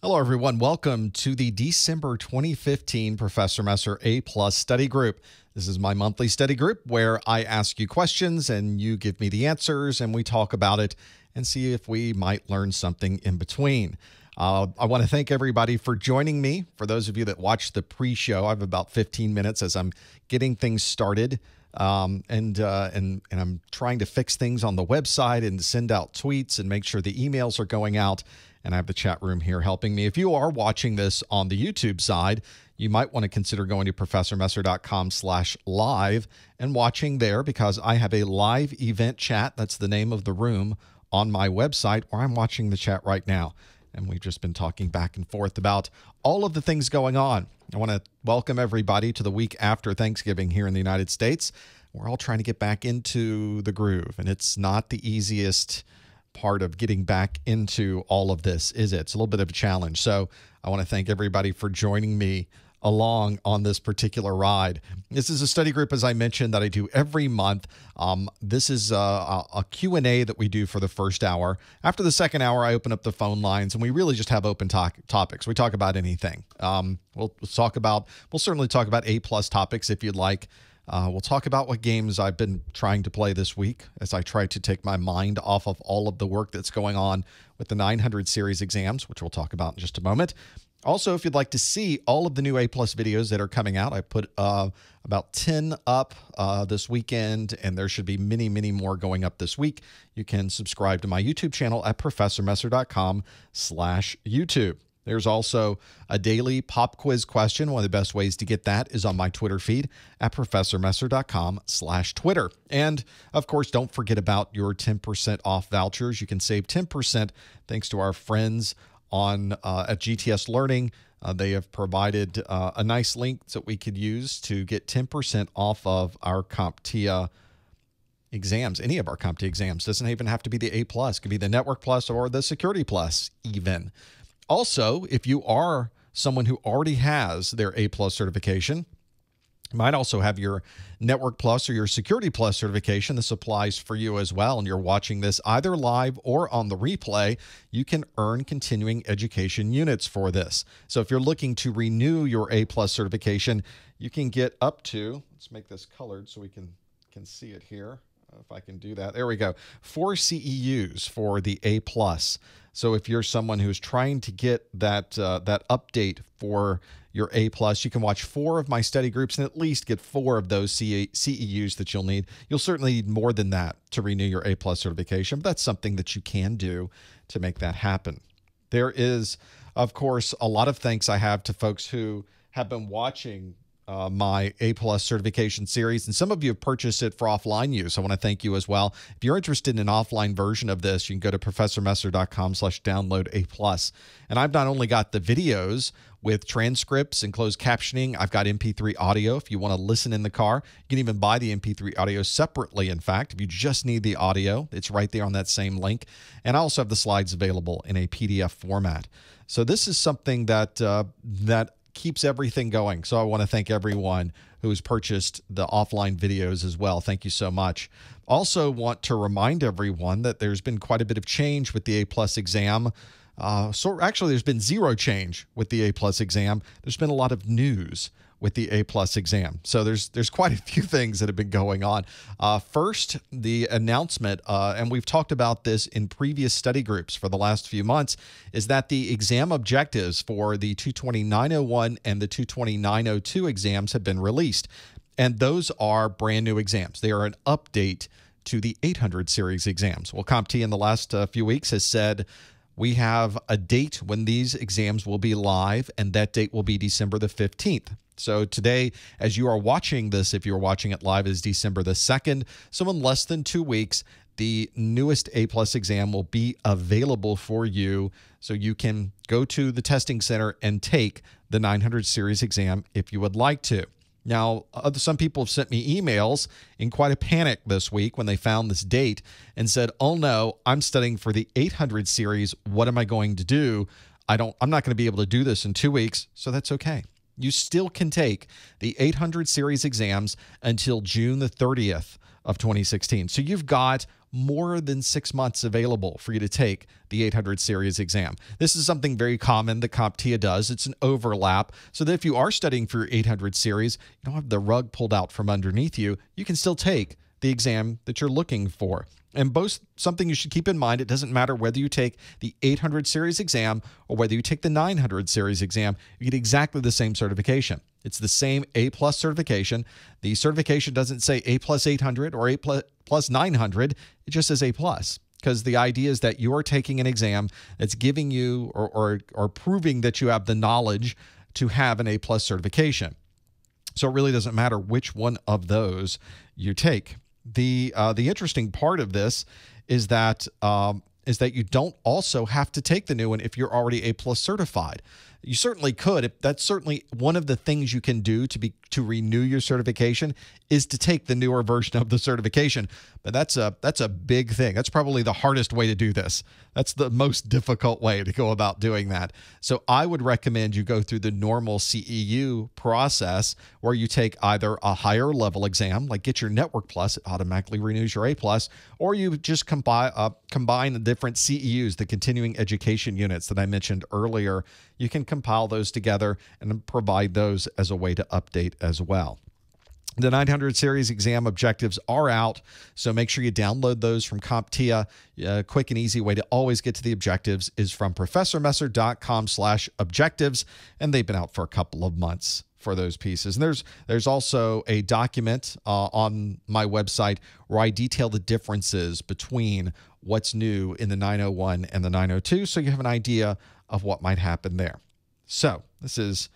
Hello, everyone. Welcome to the December 2015 Professor Messer A+ study group. This is my monthly study group where I ask you questions and you give me the answers and we talk about it and see if we might learn something in between. I want to thank everybody for joining me. For those of you that watched the pre-show, I have about 15 minutes as I'm getting things started. And I'm trying to fix things on the website and send out tweets and make sure the emails are going out. And I have the chat room here helping me. If you are watching this on the YouTube side, you might want to consider going to professormesser.com/live and watching there, because I have a live event chat. That's the name of the room on my website where I'm watching the chat right now. And we've just been talking back and forth about all of the things going on. I want to welcome everybody to the week after Thanksgiving here in the United States. We're all trying to get back into the groove, and it's not the easiest part of getting back into all of this, is it? It's a little bit of a challenge. So I want to thank everybody for joining me along on this particular ride. This is a study group, as I mentioned, that I do every month. This is a Q&A that we do for the first hour. After the second hour, I open up the phone lines, and we really just have open topics. We talk about anything. We'll certainly talk about A+ topics if you'd like. We'll talk about what games I've been trying to play this week as I try to take my mind off of all of the work that's going on with the 900 series exams, which we'll talk about in just a moment. Also, if you'd like to see all of the new A+ videos that are coming out, I put about 10 up this weekend, and there should be many, many more going up this week. You can subscribe to my YouTube channel at professormesser.com/YouTube. There's also a daily pop quiz question. One of the best ways to get that is on my Twitter feed at professormesser.com/Twitter. And, of course, don't forget about your 10% off vouchers. You can save 10% thanks to our friends at GTS Learning. They have provided a nice link that we could use to get 10% off of our CompTIA exams, any of our CompTIA exams. Doesn't even have to be the A+. It could be the Network Plus or the Security Plus even. Also, if you are someone who already has their A+ certification, you might also have your Network Plus or your Security Plus certification. This applies for you as well, and you're watching this either live or on the replay. You can earn continuing education units for this. So if you're looking to renew your A+ certification, you can get up to, let's make this colored so we can see it here. If I can do that. There we go. 4 CEUs for the A+. So if you're someone who's trying to get that update for your A+, you can watch 4 of my study groups and at least get 4 of those CEUs that you'll need. You'll certainly need more than that to renew your A+ certification, but that's something that you can do to make that happen. There is, of course, a lot of thanks I have to folks who have been watching my A+ certification series, and some of you have purchased it for offline use. I want to thank you as well. If you're interested in an offline version of this, you can go to professormesser.com/download A+. And I've not only got the videos with transcripts and closed captioning, I've got MP3 audio if you want to listen in the car. You can even buy the MP3 audio separately, in fact. If you just need the audio, it's right there on that same link. And I also have the slides available in a PDF format. So this is something that keeps everything going. So I want to thank everyone who has purchased the offline videos as well. Thank you so much. Also want to remind everyone that there's been quite a bit of change with the A+ exam. So actually, there's been zero change with the A+ exam. There's been a lot of news with the A+ exam. So there's quite a few things that have been going on. First, the announcement, and we've talked about this in previous study groups for the last few months, is that the exam objectives for the 220-901 and the 220-902 exams have been released. And those are brand new exams. They are an update to the 800 series exams. Well, CompTIA in the last few weeks has said, we have a date when these exams will be live, and that date will be December the 15th. So today, as you are watching this, if you're watching it live, is December the 2nd. So in less than 2 weeks, the newest A+ exam will be available for you. So you can go to the testing center and take the 900 series exam if you would like to. Now, some people have sent me emails in quite a panic this week when they found this date and said, oh no, I'm studying for the 800 series. What am I going to do? I'm not going to be able to do this in 2 weeks. So that's okay. You still can take the 800 series exams until June the 30th of 2016. So you've got more than 6 months available for you to take the 800 series exam. This is something very common that CompTIA does. It's an overlap, so that if you are studying for your 800 series, you don't have the rug pulled out from underneath you. You can still take the exam that you're looking for. And both, something you should keep in mind, it doesn't matter whether you take the 800 series exam or whether you take the 900 series exam, you get exactly the same certification. It's the same A+ certification. The certification doesn't say A+ 800 or A+ 900. It just says A+, because the idea is that you're taking an exam that's giving you or proving that you have the knowledge to have an A+ certification. So it really doesn't matter which one of those you take. The interesting part of this is that you don't also have to take the new one if you're already A+ certified. You certainly could. That's certainly one of the things you can do to renew your certification, is to take the newer version of the certification. But that's a big thing. That's probably the hardest way to do this. That's the most difficult way to go about doing that. So I would recommend you go through the normal CEU process, where you take either a higher level exam, like get your Network Plus, it automatically renews your A+, or you just combine the different CEUs, the continuing education units that I mentioned earlier. You can compile those together and provide those as a way to update as well. The 900 series exam objectives are out, so make sure you download those from CompTIA. A quick and easy way to always get to the objectives is from professormesser.com/objectives, and they've been out for a couple of months for those pieces. And there's also a document on my website where I detail the differences between what's new in the 901 and the 902, so you have an idea of what might happen there. So this is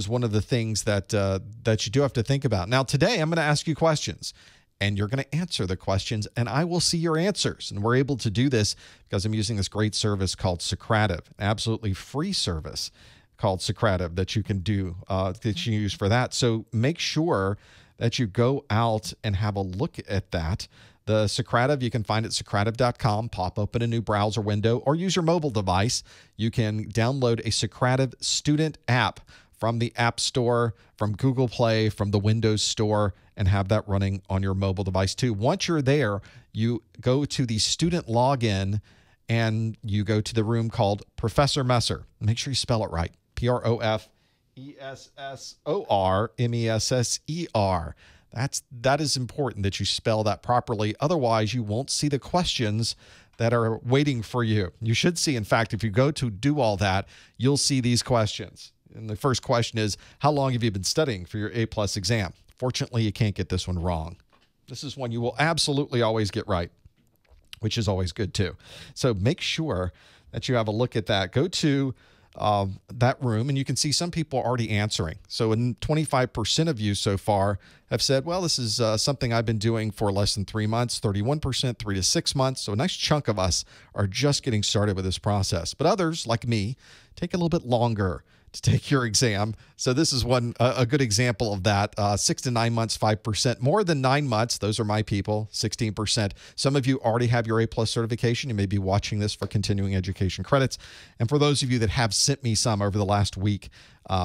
one of the things that you do have to think about. Now, today I'm going to ask you questions, and you're going to answer the questions, and I will see your answers. And we're able to do this because I'm using this great service called Socrative, an absolutely free service called Socrative that you can do, that you use for that. So make sure that you go out and have a look at that. The Socrative, you can find it at Socrative.com. Pop open a new browser window or use your mobile device. You can download a Socrative student app from the App Store, from Google Play, from the Windows Store, and have that running on your mobile device too. Once you're there, you go to the student login and you go to the room called Professor Messer. Make sure you spell it right. ProfessorMesser. That is important that you spell that properly. Otherwise, you won't see the questions that are waiting for you. You should see, in fact, if you go to do all that, you'll see these questions. And the first question is, how long have you been studying for your A+ exam? Fortunately, you can't get this one wrong. This is one you will absolutely always get right, which is always good too. So make sure that you have a look at that. Go to that room, and you can see some people are already answering. So 25% of you so far have said, well, this is something I've been doing for less than 3 months, 31%, 3 to 6 months. So a nice chunk of us are just getting started with this process. But others, like me, take a little bit longer to take your exam. So this is a good example of that. 6 to 9 months, 5%. More than 9 months, those are my people, 16%. Some of you already have your A+ certification. You may be watching this for continuing education credits. And for those of you that have sent me some over the last week,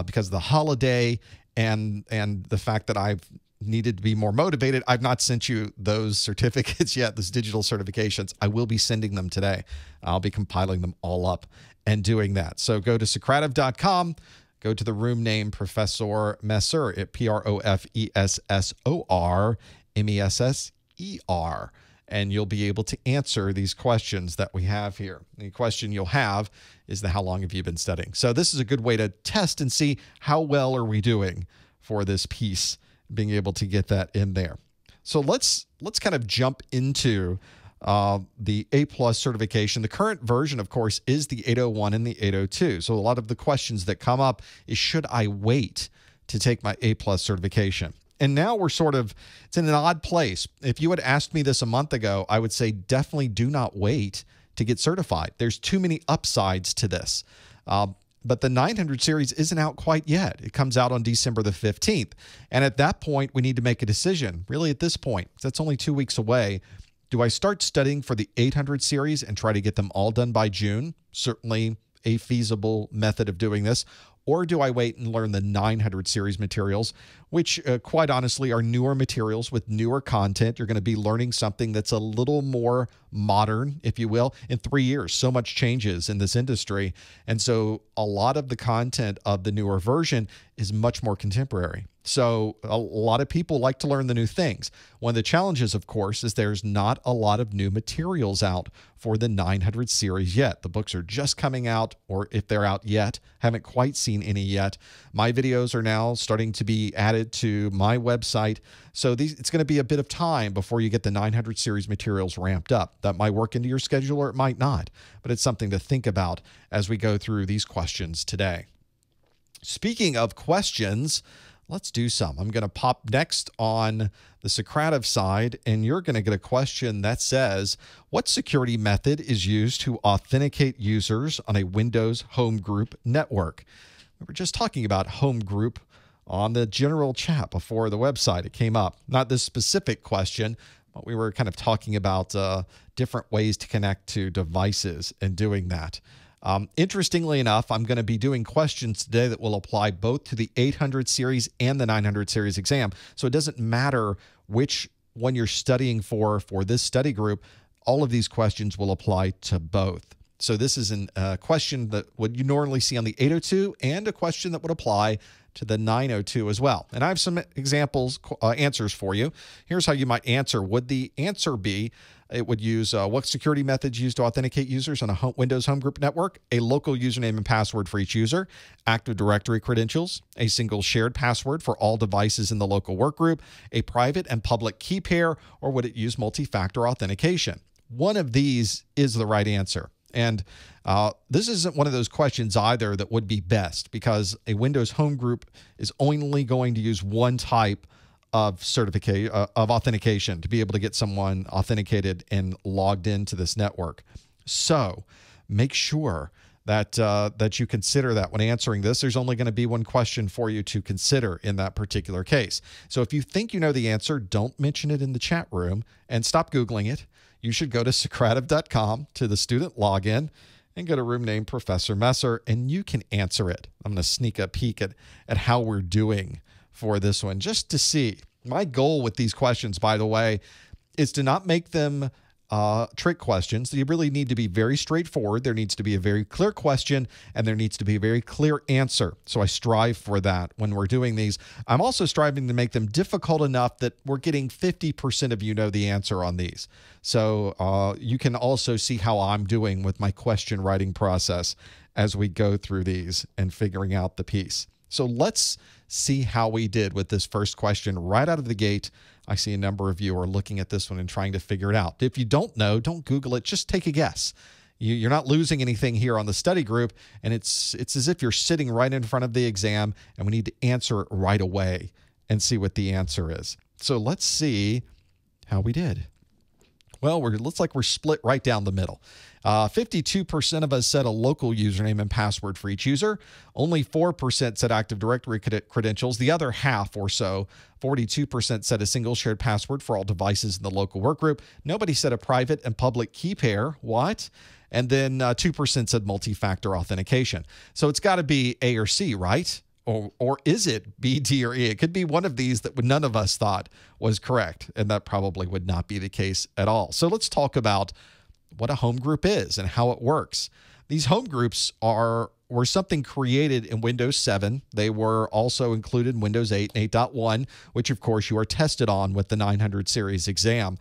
because of the holiday and the fact that I've needed to be more motivated, I've not sent you those certificates yet, those digital certifications. I will be sending them today. I'll be compiling them all up and doing that. So go to Socrative.com, go to the room name Professor Messer at ProfessorMesser, and you'll be able to answer these questions that we have here. The question you'll have is how long have you been studying? So this is a good way to test and see how well are we doing for this piece, being able to get that in there. So let's kind of jump into the A+ certification. The current version, of course, is the 801 and the 802. So a lot of the questions that come up is, should I wait to take my A+ certification? And now it's in an odd place. If you had asked me this a month ago, I would say definitely do not wait to get certified. There's too many upsides to this. But the 900 series isn't out quite yet. It comes out on December the 15th. And at that point, we need to make a decision. Really, at this point, that's only 2 weeks away. Do I start studying for the 800 series and try to get them all done by June? Certainly a feasible method of doing this. Or do I wait and learn the 900 series materials, which quite honestly are newer materials with newer content. You're going to be learning something that's a little more modern, if you will. In 3 years, so much changes in this industry. And so a lot of the content of the newer version is much more contemporary. So a lot of people like to learn the new things. One of the challenges, of course, is there's not a lot of new materials out for the 900 series yet. The books are just coming out, or if they're out yet, haven't quite seen any yet. My videos are now starting to be added to my website. So it's going to be a bit of time before you get the 900 series materials ramped up. That might work into your schedule or it might not, but it's something to think about as we go through these questions today. Speaking of questions, let's do some. I'm going to pop next on the Socrative side, and you're going to get a question that says, what security method is used to authenticate users on a Windows home group network? We were just talking about home group on the general chat before the website. It came up. Not this specific question, but we were kind of talking about different ways to connect to devices and doing that. Interestingly enough, I'm going to be doing questions today that will apply both to the 800 series and the 900 series exam. So it doesn't matter which one you're studying for this study group. All of these questions will apply to both. So this is a question that would you normally see on the 802 and a question that would apply to the 902 as well. And I have some examples, answers for you. Here's how you might answer. Would the answer be, it would use what security methods used to authenticate users on a Windows home group network, a local username and password for each user, Active Directory credentials, a single shared password for all devices in the local workgroup, a private and public key pair, or would it use multi-factor authentication? One of these is the right answer. And this isn't one of those questions either that would be best, because a Windows home group is only going to use one type of authentication to be able to get someone authenticated and logged into this network. So make sure that that you consider that when answering this. There's only going to be one question for you to consider in that particular case. So if you think you know the answer, don't mention it in the chat room and stop Googling it. You should go to Socrative.com to the student login and go to room name Professor Messer, and you can answer it. I'm going to sneak a peek at how we're doing for this one just to see. My goal with these questions, by the way, is to not make them trick questions. You really need to be very straightforward. There needs to be a very clear question, and there needs to be a very clear answer. So I strive for that when we're doing these. I'm also striving to make them difficult enough that we're getting 50% of you know the answer on these. So you can also see how I'm doing with my question writing process as we go through these and figuring out the piece. So let's see how we did with this first question right out of the gate. I see a number of you are looking at this one and trying to figure it out. If you don't know, don't Google it. Just take a guess. You're not losing anything here on the study group, and it's as if you're sitting right in front of the exam, and we need to answer it right away and see what the answer is. So let's see how we did. Well, it looks like we're split right down the middle. 52% of us said a local username and password for each user. Only 4% said Active Directory credentials. The other half or so, 42% said a single shared password for all devices in the local workgroup. Nobody said a private and public key pair. What? And then 2% said multi-factor authentication. So it's got to be A or C, right? Or is it B, D, or E? It could be one of these that none of us thought was correct, and that probably would not be the case at all. So let's talk about what a home group is and how it works. These home groups were something created in Windows 7. They were also included in Windows 8 and 8.1, which of course you are tested on with the 900 series exam.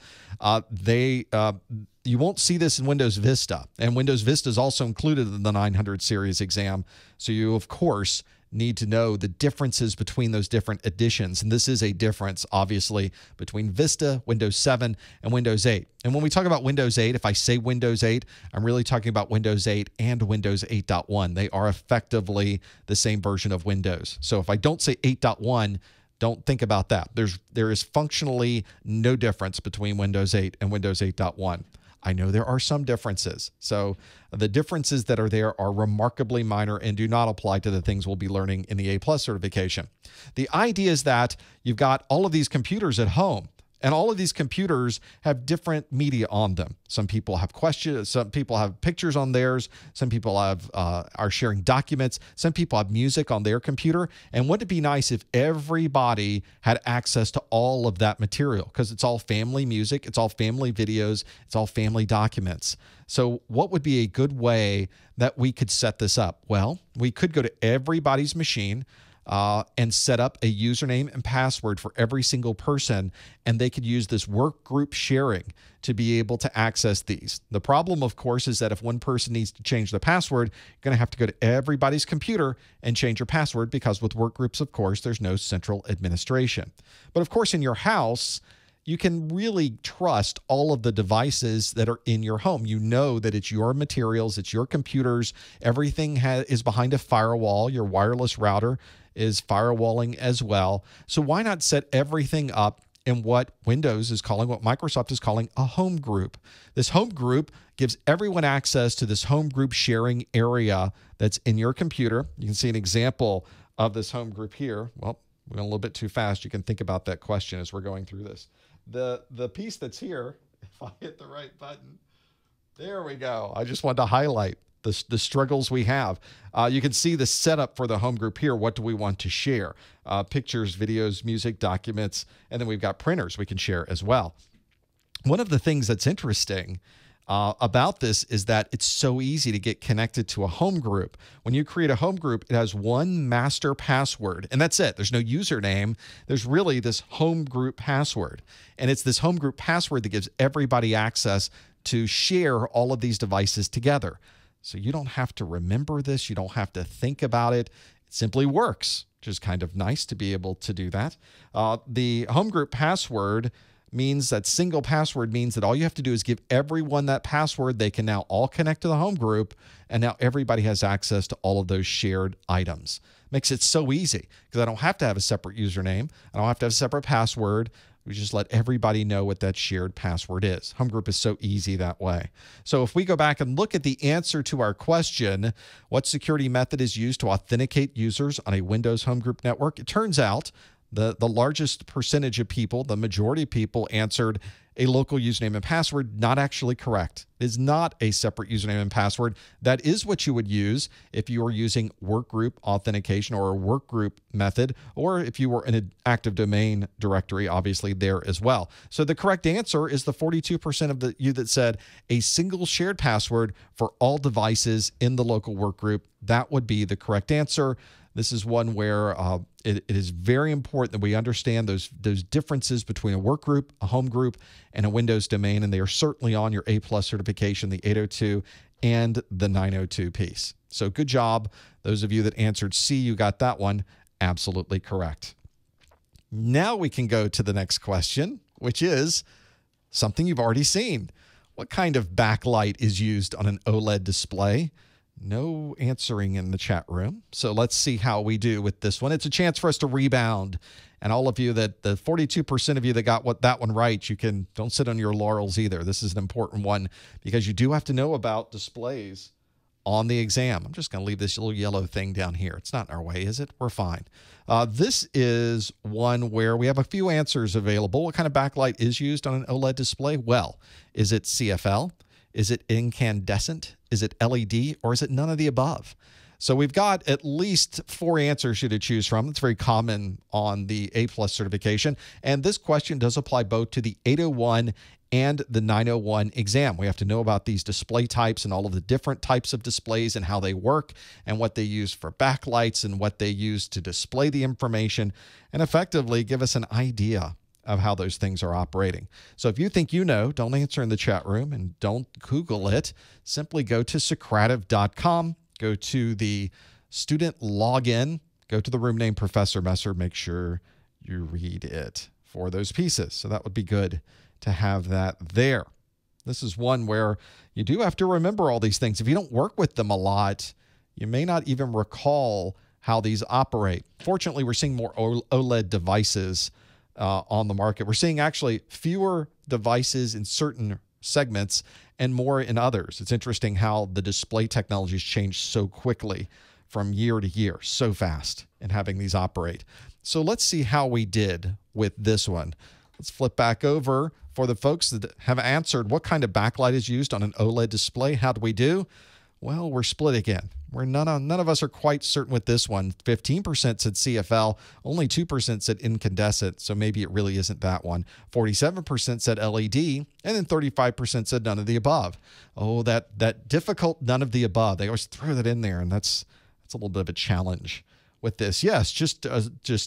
You won't see this in Windows Vista, and Windows Vista is also included in the 900 series exam. So you, of course, need to know the differences between those different editions. And this is a difference, obviously, between Vista, Windows 7, and Windows 8. And when we talk about Windows 8, if I say Windows 8, I'm really talking about Windows 8 and Windows 8.1. They are effectively the same version of Windows. So if I don't say 8.1, don't think about that. There is functionally no difference between Windows 8 and Windows 8.1. I know there are some differences. So the differences that are there are remarkably minor and do not apply to the things we'll be learning in the A+ certification. The idea is that you've got all of these computers at home. And all of these computers have different media on them. Some people have questions. Some people have pictures on theirs. Some people have are sharing documents. Some people have music on their computer. And wouldn't it be nice if everybody had access to all of that material? Because it's all family music. It's all family videos. It's all family documents. So what would be a good way that we could set this up? Well, we could go to everybody's machine and set up a username and password for every single person, and they could use this work group sharing to be able to access these. The problem, of course, is that if one person needs to change the password, you're going to have to go to everybody's computer and change your password, because with work groups, of course, there's no central administration. But of course, in your house, you can really trust all of the devices that are in your home. You know that it's your materials, it's your computers. Everything is behind a firewall. Your wireless router is firewalling as well. So why not set everything up in what Windows is calling, what Microsoft is calling a home group? This home group gives everyone access to this home group sharing area that's in your computer. You can see an example of this home group here. Well, we went a little bit too fast. You can think about that question as we're going through this. The piece that's here, if I hit the right button, there we go. I just wanted to highlight the struggles we have. You can see the setup for the home group here. What do we want to share? Pictures, videos, music, documents, and then we've got printers we can share as well. One of the things that's interesting about this is that it's so easy to get connected to a home group. When you create a home group, it has one master password, and that's it. There's no username. There's really this home group password, and it's this home group password that gives everybody access to share all of these devices together. So you don't have to remember this. You don't have to think about it. It simply works, which is kind of nice to be able to do that. The home group password means that single password means that all you have to do is give everyone that password. They can now all connect to the home group, and now everybody has access to all of those shared items. Makes it so easy because I don't have to have a separate username. I don't have to have a separate password. We just let everybody know what that shared password is. Home group is so easy that way. So if we go back and look at the answer to our question, what security method is used to authenticate users on a Windows home group network? It turns out the largest percentage of people, the majority of people, answered a local username and password. Not actually correct. It is not a separate username and password. That is what you would use if you were using workgroup authentication or a workgroup method, or if you were in an active domain directory, obviously there as well. So the correct answer is the 42% of you that said a single shared password for all devices in the local workgroup. That would be the correct answer. This is one where it is very important that we understand those differences between a work group, a home group, and a Windows domain, and they are certainly on your A+ certification, the 802 and the 902 piece. So good job. Those of you that answered C, you got that one absolutely correct. Now we can go to the next question, which is something you've already seen. What kind of backlight is used on an OLED display? No answering in the chat room. So let's see how we do with this one. It's a chance for us to rebound. And all of you that the 42% of you that got that one right, don't sit on your laurels either. This is an important one because you do have to know about displays on the exam. I'm just going to leave this little yellow thing down here. It's not in our way, is it? We're fine. This is one where we have a few answers available. What kind of backlight is used on an OLED display? Well, is it CFL? Is it incandescent? Is it LED? Or is it none of the above? So we've got at least 4 answers you to choose from. It's very common on the A+ certification. And this question does apply both to the 801 and the 901 exam. We have to know about these display types and all of the different types of displays and how they work and what they use for backlights and what they use to display the information and effectively give us an idea of how those things are operating. So if you think you know, don't answer in the chat room and don't Google it. Simply go to Socrative.com, go to the student login, go to the room name Professor Messer, make sure you read it for those pieces. So that would be good to have that there. This is one where you do have to remember all these things. If you don't work with them a lot, you may not even recall how these operate. Fortunately, we're seeing more OLED devices on the market. We're seeing actually fewer devices in certain segments and more in others. It's interesting how the display technologies change so quickly from year to year, so fast in having these operate. So let's see how we did with this one. Let's flip back over for the folks that have answered what kind of backlight is used on an OLED display. How do we do? Well, we're split again. None of us are quite certain with this one. 15% said CFL, only 2% said incandescent, so maybe it really isn't that one. 47% said LED, and then 35% said none of the above. Oh, that difficult none of the above. They always throw that in there, and that's a little bit of a challenge with this. Yes, just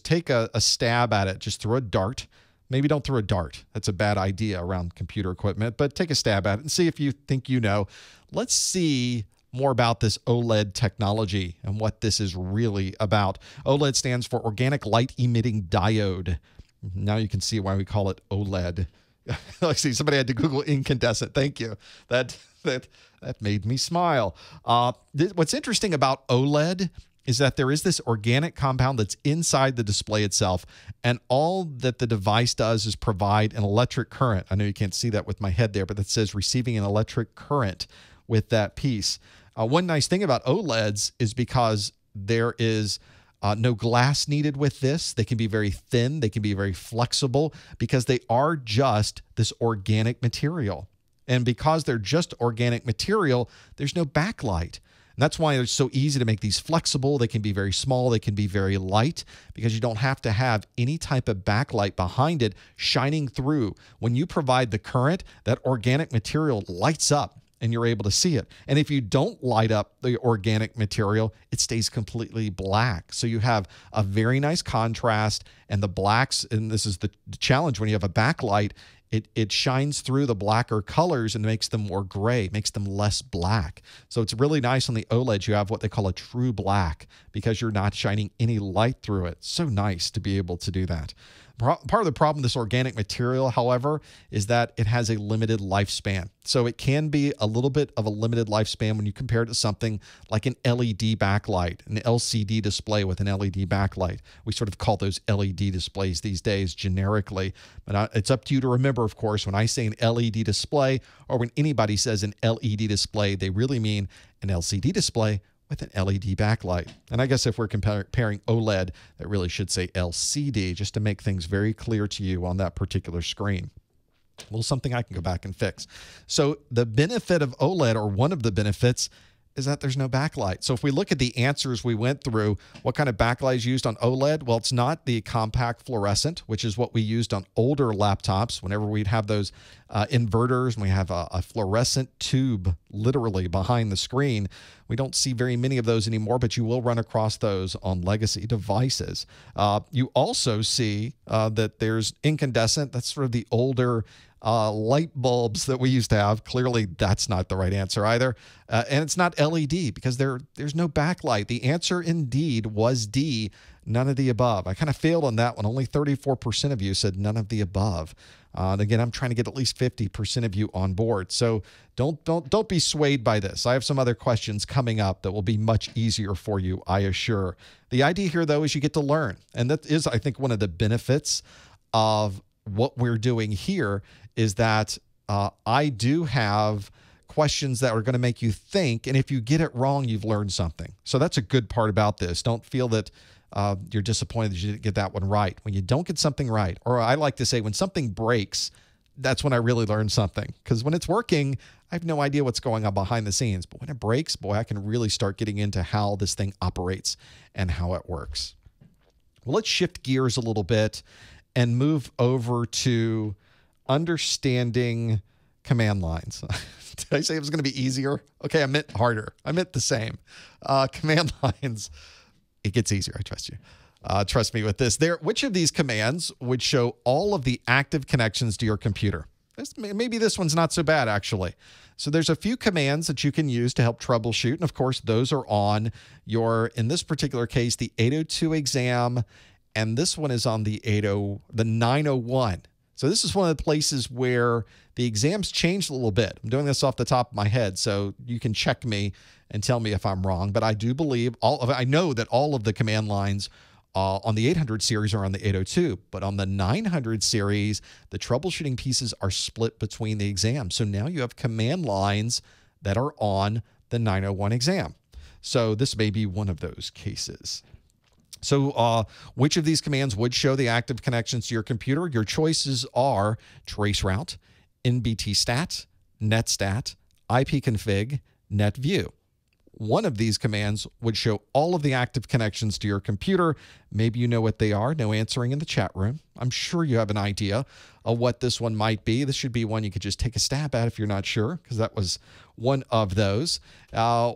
take a stab at it. Just throw a dart. Maybe don't throw a dart. That's a bad idea around computer equipment, but take a stab at it and see if you think you know. Let's see more about this OLED technology and what this is really about. OLED stands for Organic Light Emitting Diode. Now you can see why we call it OLED. I see somebody had to Google incandescent. Thank you. That made me smile. What's interesting about OLED is that there is this organic compound that's inside the display itself, and all that the device does is provide an electric current. I know you can't see that with my head there, but that says receiving an electric current with that piece. One nice thing about OLEDs is because there is no glass needed with this. They can be very thin. They can be very flexible because they are just this organic material. And because they're just organic material, there's no backlight. And that's why it's so easy to make these flexible. They can be very small. They can be very light because you don't have to have any type of backlight behind it shining through. When you provide the current, that organic material lights up and you're able to see it. And if you don't light up the organic material, it stays completely black. So you have a very nice contrast, and the blacks, and this is the challenge when you have a backlight, it shines through the blacker colors and makes them more gray, makes them less black. So it's really nice on the OLED. You have what they call a true black because you're not shining any light through it. So nice to be able to do that. Part of the problem with this organic material, however, is that it has a limited lifespan. So it can be a little bit of a limited lifespan when you compare it to something like an LED backlight, an LCD display with an LED backlight. We sort of call those LED displays these days generically. But it's up to you to remember, of course, when I say an LED display or when anybody says an LED display, they really mean an LCD display with an LED backlight. And I guess if we're comparing OLED, that really should say LCD, just to make things very clear to you on that particular screen. Well, something I can go back and fix. So the benefit of OLED, or one of the benefits, is that there's no backlight. So if we look at the answers we went through, what kind of backlight is used on OLED? Well, it's not the compact fluorescent, which is what we used on older laptops. Whenever we'd have those inverters and we have a fluorescent tube literally behind the screen, we don't see very many of those anymore, but you will run across those on legacy devices. You also see that there's incandescent. That's sort of the older light bulbs that we used to have. Clearly, that's not the right answer either. And it's not LED because there's no backlight. The answer indeed was D, none of the above. I kind of failed on that one. Only 34% of you said none of the above. And again, I'm trying to get at least 50% of you on board. So don't be swayed by this. I have some other questions coming up that will be much easier for you, I assure. The idea here, though, is you get to learn. And that is, I think, one of the benefits of what we're doing here is that I do have questions that are going to make you think, and if you get it wrong, you've learned something. So that's a good part about this. Don't feel that you're disappointed that you didn't get that one right. When you don't get something right, or I like to say when something breaks, that's when I really learn something. Because when it's working, I have no idea what's going on behind the scenes. But when it breaks, boy, I can really start getting into how this thing operates and how it works. Well, let's shift gears a little bit and move over to understanding command lines. Did I say it was going to be easier? Okay, I meant harder. I meant the same. Command lines, it gets easier. I trust you. Trust me with this. Which of these commands would show all of the active connections to your computer? Maybe this one's not so bad, actually. So there's a few commands that you can use to help troubleshoot. And of course, those are on your, in this particular case, the 802 exam. And this one is on the 901. So this is one of the places where the exams changed a little bit. I'm doing this off the top of my head, so you can check me and tell me if I'm wrong. But I do believe I know that all of the command lines on the 800 series are on the 802. But on the 900 series, the troubleshooting pieces are split between the exams. So now you have command lines that are on the 901 exam. So this may be one of those cases. So which of these commands would show the active connections to your computer? Your choices are traceroute, nbtstat, netstat, ipconfig, netview. One of these commands would show all of the active connections to your computer. Maybe you know what they are. No answering in the chat room. I'm sure you have an idea of what this one might be. This should be one you could just take a stab at if you're not sure, because that was one of those.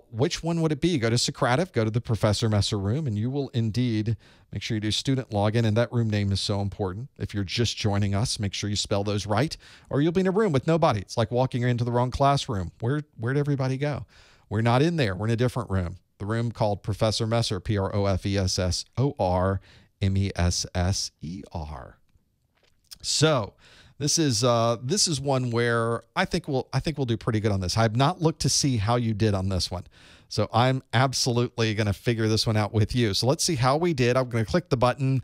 Which one would it be? Go to Socrative, go to the Professor Messer room, and you will indeed make sure you do student login. And that room name is so important. If you're just joining us, make sure you spell those right, or you'll be in a room with nobody. It's like walking into the wrong classroom. Where'd everybody go? We're not in there. We're in a different room. The room called Professor Messer, Professormesser. So this is one where I think we'll do pretty good on this. I've not looked to see how you did on this one. So I'm absolutely going to figure this one out with you. So let's see how we did. I'm going to click the button.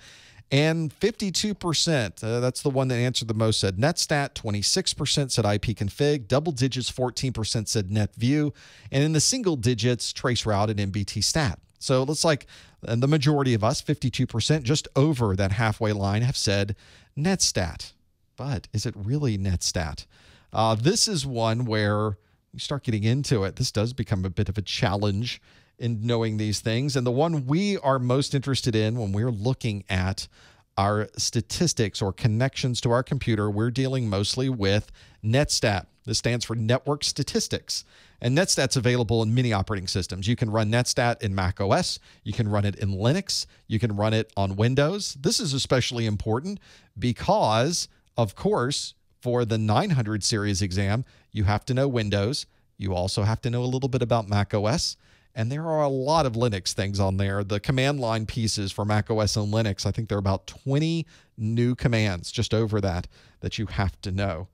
And 52%, that's the one that answered the most, said netstat, 26% said ipconfig, double digits, 14% said netview, and in the single digits, traceroute and nbtstat. So it looks like the majority of us, 52%, just over that halfway line, have said netstat. But is it really netstat? This is one where you start getting into it. This does become a bit of a challenge in knowing these things. And the one we are most interested in when we're looking at our statistics or connections to our computer, we're dealing mostly with netstat. This stands for network statistics. And netstat's available in many operating systems. You can run netstat in Mac OS. You can run it in Linux. You can run it on Windows. This is especially important because, of course, for the 900 series exam, you have to know Windows. You also have to know a little bit about Mac OS. And there are a lot of Linux things on there. The command line pieces for macOS and Linux, I think there are about 20 new commands just over that you have to know.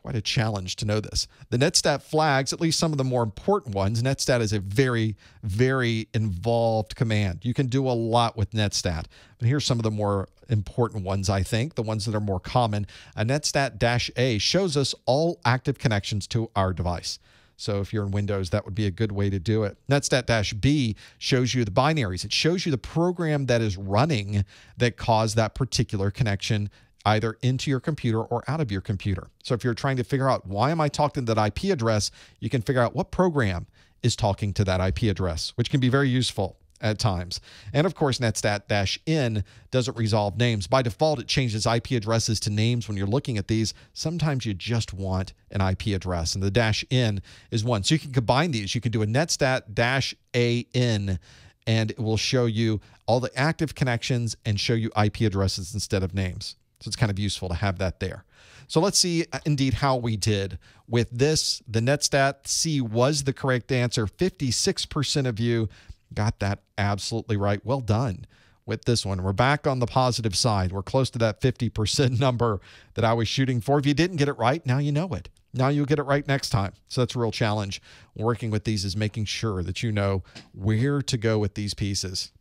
Quite a challenge to know this. The netstat flags, at least some of the more important ones, netstat is a very, very involved command. You can do a lot with netstat. But here's some of the more important ones, I think, the ones that are more common. A netstat-a shows us all active connections to our device. So if you're in Windows, that would be a good way to do it. Netstat-b shows you the binaries. It shows you the program that is running that caused that particular connection either into your computer or out of your computer. So if you're trying to figure out why am I talking to that IP address, you can figure out what program is talking to that IP address, which can be very useful at times. And of course, netstat-n doesn't resolve names. By default, it changes IP addresses to names when you're looking at these. Sometimes you just want an IP address, and the -n is one. So you can combine these. You can do a netstat-an, and it will show you all the active connections and show you IP addresses instead of names. So it's kind of useful to have that there. So let's see indeed how we did with this. The netstat-c was the correct answer. 56% of you got that absolutely right. Well done with this one. We're back on the positive side. We're close to that 50% number that I was shooting for. If you didn't get it right, now you know it. Now you'll get it right next time. So that's a real challenge. Working with these is making sure that you know where to go with these pieces.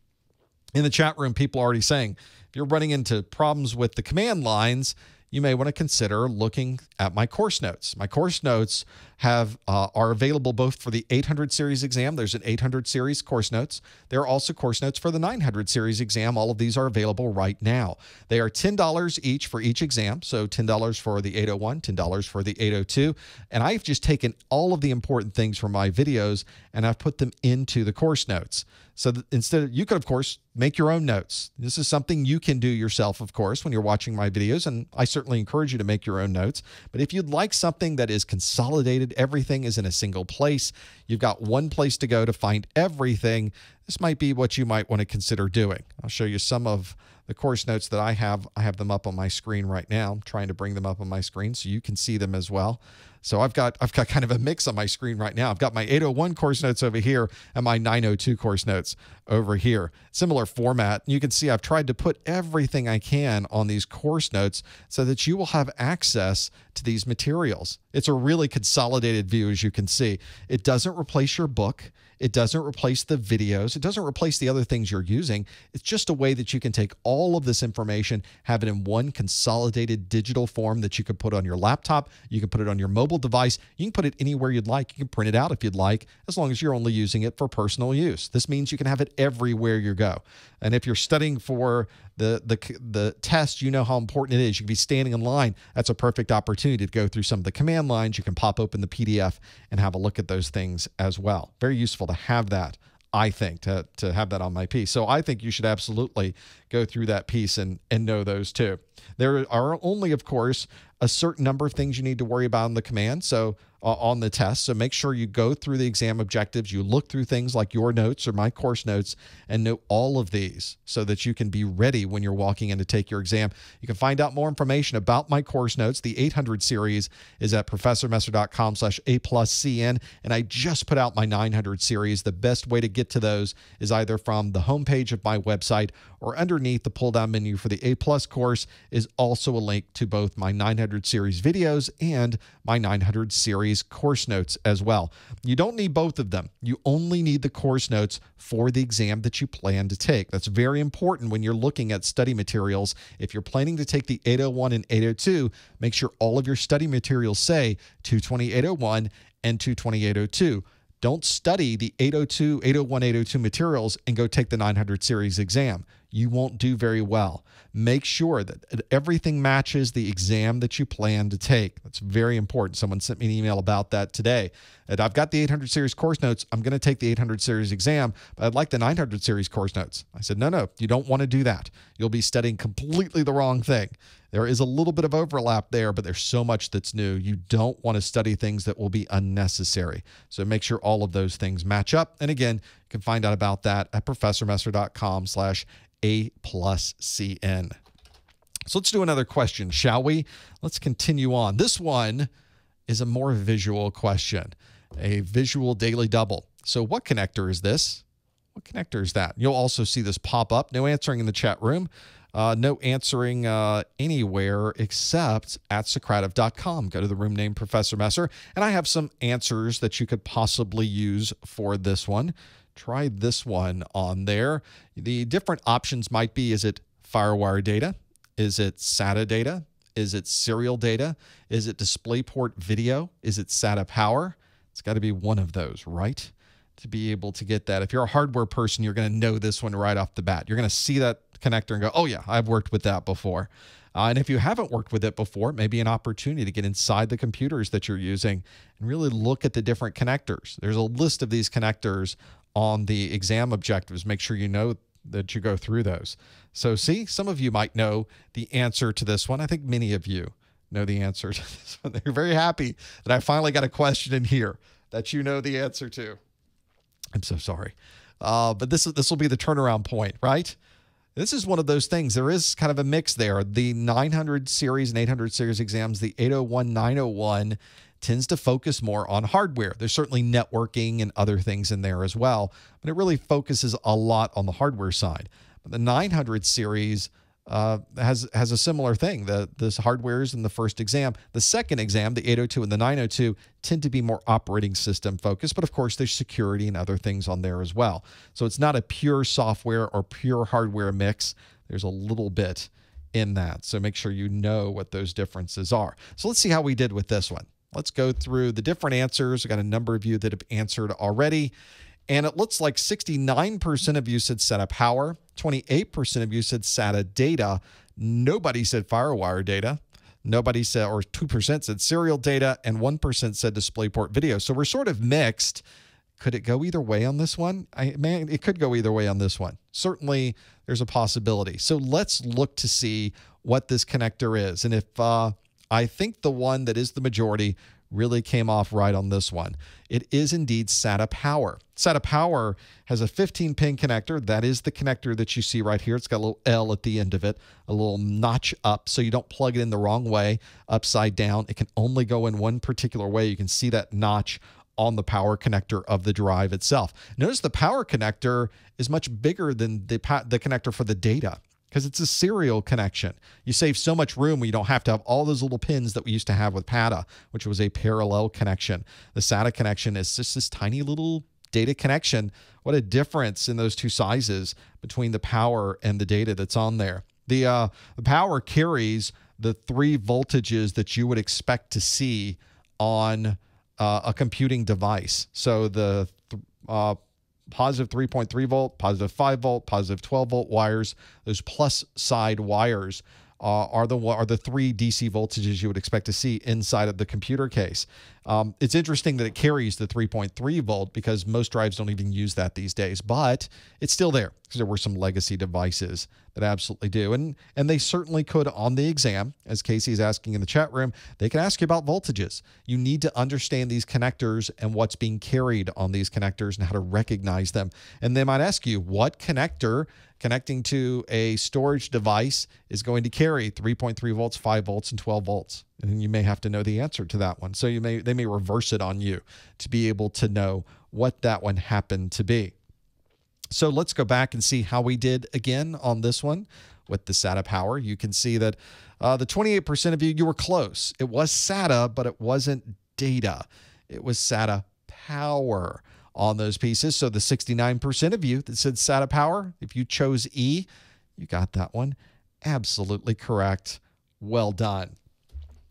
In the chat room, people are already saying, if you're running into problems with the command lines, you may want to consider looking at my course notes. My course notes are available both for the 800 series exam. There's an 800 series course notes. There are also course notes for the 900 series exam. All of these are available right now. They are $10 each for each exam. So $10 for the 801, $10 for the 802. And I've just taken all of the important things from my videos and I've put them into the course notes. So instead, you could, of course, make your own notes. This is something you can do yourself, of course, when you're watching my videos, and I certainly encourage you to make your own notes. But if you'd like something that is consolidated, everything is in a single place, you've got one place to go to find everything, this might be what you might want to consider doing. I'll show you some of the course notes that I have. I have them up on my screen right now. I'm trying to bring them up on my screen so you can see them as well. So I've got kind of a mix on my screen right now. I've got my 801 course notes over here and my 902 course notes over here. Similar format. You can see I've tried to put everything I can on these course notes so that you will have access to these materials. It's a really consolidated view, as you can see. It doesn't replace your book. It doesn't replace the videos. It doesn't replace the other things you're using. It's just a way that you can take all of this information, have it in one consolidated digital form that you can put on your laptop. You can put it on your mobile device. You can put it anywhere you'd like. You can print it out if you'd like, as long as you're only using it for personal use. This means you can have it everywhere you go. And if you're studying for the test, you know how important it is. You can be standing in line. That's a perfect opportunity to go through some of the command lines. You can pop open the PDF and have a look at those things as well. Very useful to have that, I think, to have that on my piece. So I think you should absolutely go through that piece and know those too. There are only, of course, a certain number of things you need to worry about on the command. So on the test. So make sure you go through the exam objectives. You look through things like your notes or my course notes and know all of these so that you can be ready when you're walking in to take your exam. You can find out more information about my course notes. The 800 series is at professormesser.com/A+CN. And I just put out my 900 series. The best way to get to those is either from the homepage of my website or underneath the pull-down menu for the A+ course is also a link to both my 900 series videos and my 900 series course notes as well. You don't need both of them. You only need the course notes for the exam that you plan to take. That's very important when you're looking at study materials. If you're planning to take the 801 and 802, make sure all of your study materials say 220-801 and 220-802. Don't study the 802, 801, 802 materials and go take the 900 series exam. You won't do very well. Make sure that everything matches the exam that you plan to take. That's very important. Someone sent me an email about that today. And I've got the 800 series course notes. I'm going to take the 800 series exam, but I'd like the 900 series course notes. I said, no, you don't want to do that. You'll be studying completely the wrong thing. There is a little bit of overlap there, but there's so much that's new. You don't want to study things that will be unnecessary. So make sure all of those things match up. And again, you can find out about that at professormesser.com/A+CN. So let's do another question, shall we? Let's continue on. This one is a more visual question, a visual daily double. So what connector is this? What connector is that? You'll also see this pop up. No answering in the chat room. No answering anywhere except at Socrative.com. Go to the room named Professor Messer, and I have some answers that you could possibly use for this one. Try this one on there. The different options might be, is it FireWire data? Is it SATA data? Is it serial data? Is it DisplayPort video? Is it SATA power? It's got to be one of those, right? To be able to get that. If you're a hardware person, you're going to know this one right off the bat. You're going to see that connector and go, oh yeah, I've worked with that before. And if you haven't worked with it before, maybe an opportunity to get inside the computers that you're using and really look at the different connectors. There's a list of these connectors on the exam objectives. Make sure you know that you go through those. So see, some of you might know the answer to this one. I think many of you know the answer to this one. They're very happy that I finally got a question in here that you know the answer to. I'm so sorry. But this will be the turnaround point, right? This is one of those things. There is kind of a mix there. The 900 series and 800 series exams, the 801, 901 tends to focus more on hardware. There's certainly networking and other things in there as well, but it really focuses a lot on the hardware side. But the 900 series has a similar thing. This hardware is in the first exam. The second exam, the 802 and the 902, tend to be more operating system focused, but of course there's security and other things on there as well. So it's not a pure software or pure hardware mix. There's a little bit in that. So make sure you know what those differences are. So let's see how we did with this one. Let's go through the different answers. I got a number of you that have answered already. And it looks like 69% of you said SATA power, 28% of you said SATA data. Nobody said FireWire data. Nobody said, or 2% said serial data, and 1% said DisplayPort video. So we're sort of mixed. Could it go either way on this one? Man, it could go either way on this one. Certainly, there's a possibility. So let's look to see what this connector is. And if I think the one that is the majority really came off right on this one. It is indeed SATA power. SATA power has a 15-pin connector. That is the connector that you see right here. It's got a little L at the end of it, a little notch up, so you don't plug it in the wrong way, upside down. It can only go in one particular way. You can see that notch on the power connector of the drive itself. Notice the power connector is much bigger than the connector for the data, because it's a serial connection. You save so much room when you don't have to have all those little pins that we used to have with PATA, which was a parallel connection. The SATA connection is just this tiny little data connection, what a difference in those two sizes between the power and the data that's on there. The power carries the 3 voltages that you would expect to see on a computing device. So the positive 3.3 volt, positive 5 volt, positive 12 volt wires, those plus side wires are the 3 DC voltages you would expect to see inside of the computer case. It's interesting that it carries the 3.3 volt because most drives don't even use that these days, but it's still there because there were some legacy devices that absolutely do. And they certainly could on the exam, as Casey's asking in the chat room, they can ask you about voltages. You need to understand these connectors and what's being carried on these connectors and how to recognize them. And they might ask you what connector connecting to a storage device is going to carry 3.3 volts, 5 volts, and 12 volts. And you may have to know the answer to that one. So they may reverse it on you to be able to know what that one happened to be. So let's go back and see how we did again on this one with the SATA power. You can see that the 28% of you were close. It was SATA, but it wasn't data. It was SATA power on those pieces. So the 69% of you that said SATA power, if you chose E, you got that one absolutely correct. Well done.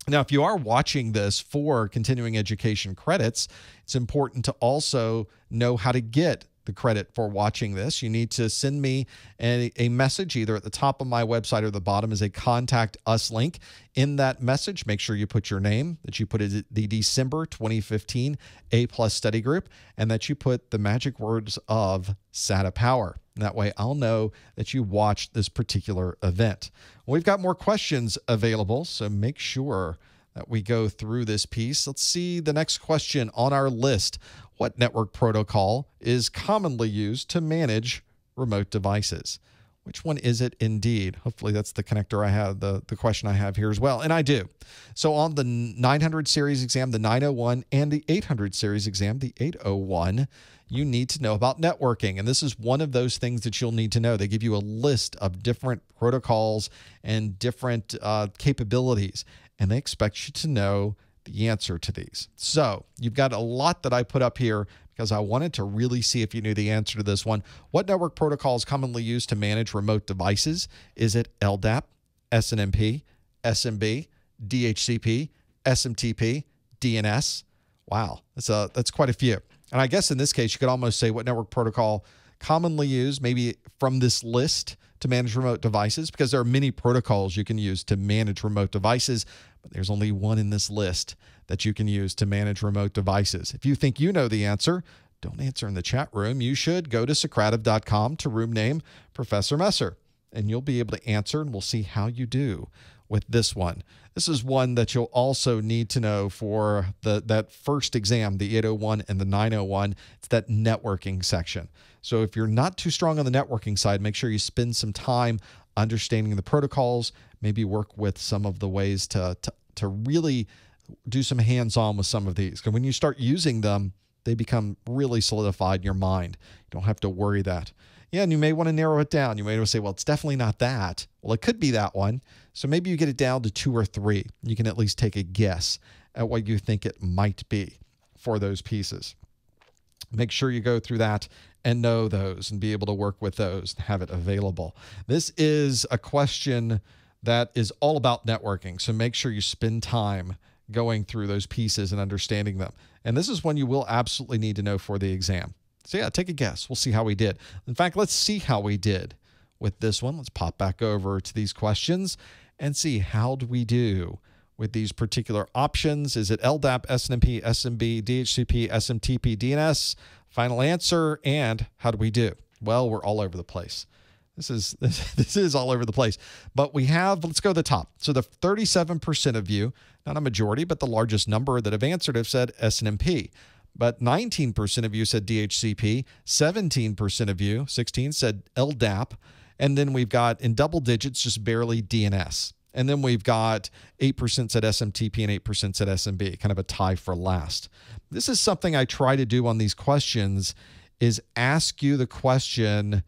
Now, if you are watching this for continuing education credits, it's important to also know how to get the credit for watching this. You need to send me a message either at the top of my website or the bottom is a contact us link. In that message, make sure you put your name, that you put the December 2015 A+ study group, and that you put the magic words of SATA power. And that way I'll know that you watched this particular event. We've got more questions available, so make sure that we go through this piece. Let's see the next question on our list. What network protocol is commonly used to manage remote devices? Which one is it indeed? Hopefully that's the connector I have, the question I have here as well. And I do. So on the 900 series exam, the 901, and the 800 series exam, the 801, you need to know about networking. And this is one of those things that you'll need to know. They give you a list of different protocols and different capabilities, and they expect you to know the answer to these. So you've got a lot that I put up here because I wanted to really see if you knew the answer to this one. What network protocol is commonly used to manage remote devices? Is it LDAP, SNMP, SMB, DHCP, SMTP, DNS? Wow, that's quite a few. And I guess in this case, you could almost say what network protocol commonly used, maybe from this list, to manage remote devices, because there are many protocols you can use to manage remote devices, but there's only one in this list that you can use to manage remote devices. If you think you know the answer, don't answer in the chat room. You should go to Socrative.com to room name Professor Messer, and you'll be able to answer, and we'll see how you do with this one. This is one that you'll also need to know for that first exam, the 801 and the 901. It's that networking section. So if you're not too strong on the networking side, make sure you spend some time understanding the protocols, maybe work with some of the ways to really do some hands-on with some of these. Because when you start using them, they become really solidified in your mind. You don't have to worry that. Yeah, and you may want to narrow it down. You may want to say, well, it's definitely not that. Well, it could be that one. So maybe you get it down to 2 or 3. You can at least take a guess at what you think it might be for those pieces. Make sure you go through that and know those and be able to work with those and have it available. This is a question that is all about networking. So make sure you spend time going through those pieces and understanding them. And this is one you will absolutely need to know for the exam. So yeah, take a guess. We'll see how we did. In fact, let's see how we did with this one. Let's pop back over to these questions and see how do we do with these particular options. Is it LDAP, SNMP, SMB, DHCP, SMTP, DNS? Final answer, and how do we do? Well, we're all over the place. This is all over the place. But we have, let's go to the top. So the 37% of you, not a majority, but the largest number that have answered have said SNMP. But 19% of you said DHCP, 17% of you, 16, said LDAP, and then we've got in double digits just barely DNS. And then we've got 8% said SMTP and 8% said SMB, kind of a tie for last. This is something I try to do on these questions, is ask you the question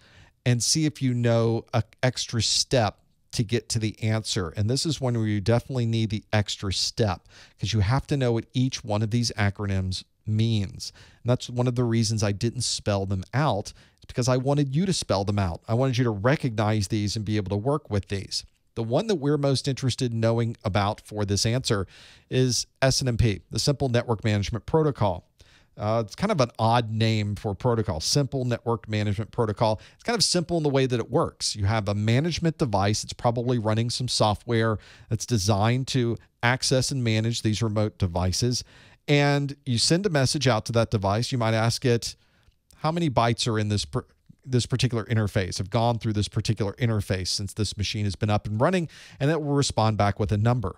and see if you know an extra step to get to the answer. And this is one where you definitely need the extra step, because you have to know what each one of these acronyms means. And that's one of the reasons I didn't spell them out. It's because I wanted you to spell them out. I wanted you to recognize these and be able to work with these. The one that we're most interested in knowing about for this answer is SNMP, the Simple Network Management Protocol. It's kind of an odd name for protocol, Simple Network Management Protocol. It's kind of simple in the way that it works. You have a management device. It's probably running some software that's designed to access and manage these remote devices. And you send a message out to that device. You might ask it, how many bytes are in this particular interface, have gone through this particular interface since this machine has been up and running, and it will respond back with a number.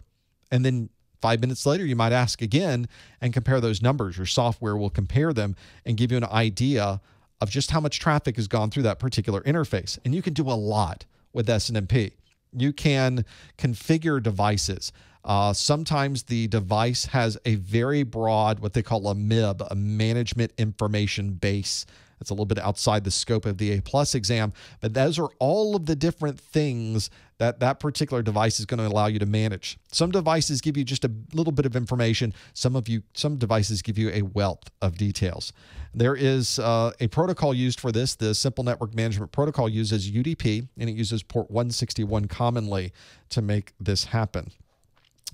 And then 5 minutes later, you might ask again and compare those numbers. Your software will compare them and give you an idea of just how much traffic has gone through that particular interface. And you can do a lot with SNMP. You can configure devices. Sometimes the device has a very broad, what they call a MIB, a management information base. It's a little bit outside the scope of the A+ exam, but those are all of the different things that that particular device is going to allow you to manage. Some devices give you just a little bit of information. Some devices give you a wealth of details. There is a protocol used for this. The Simple Network Management Protocol uses UDP, and it uses port 161 commonly to make this happen.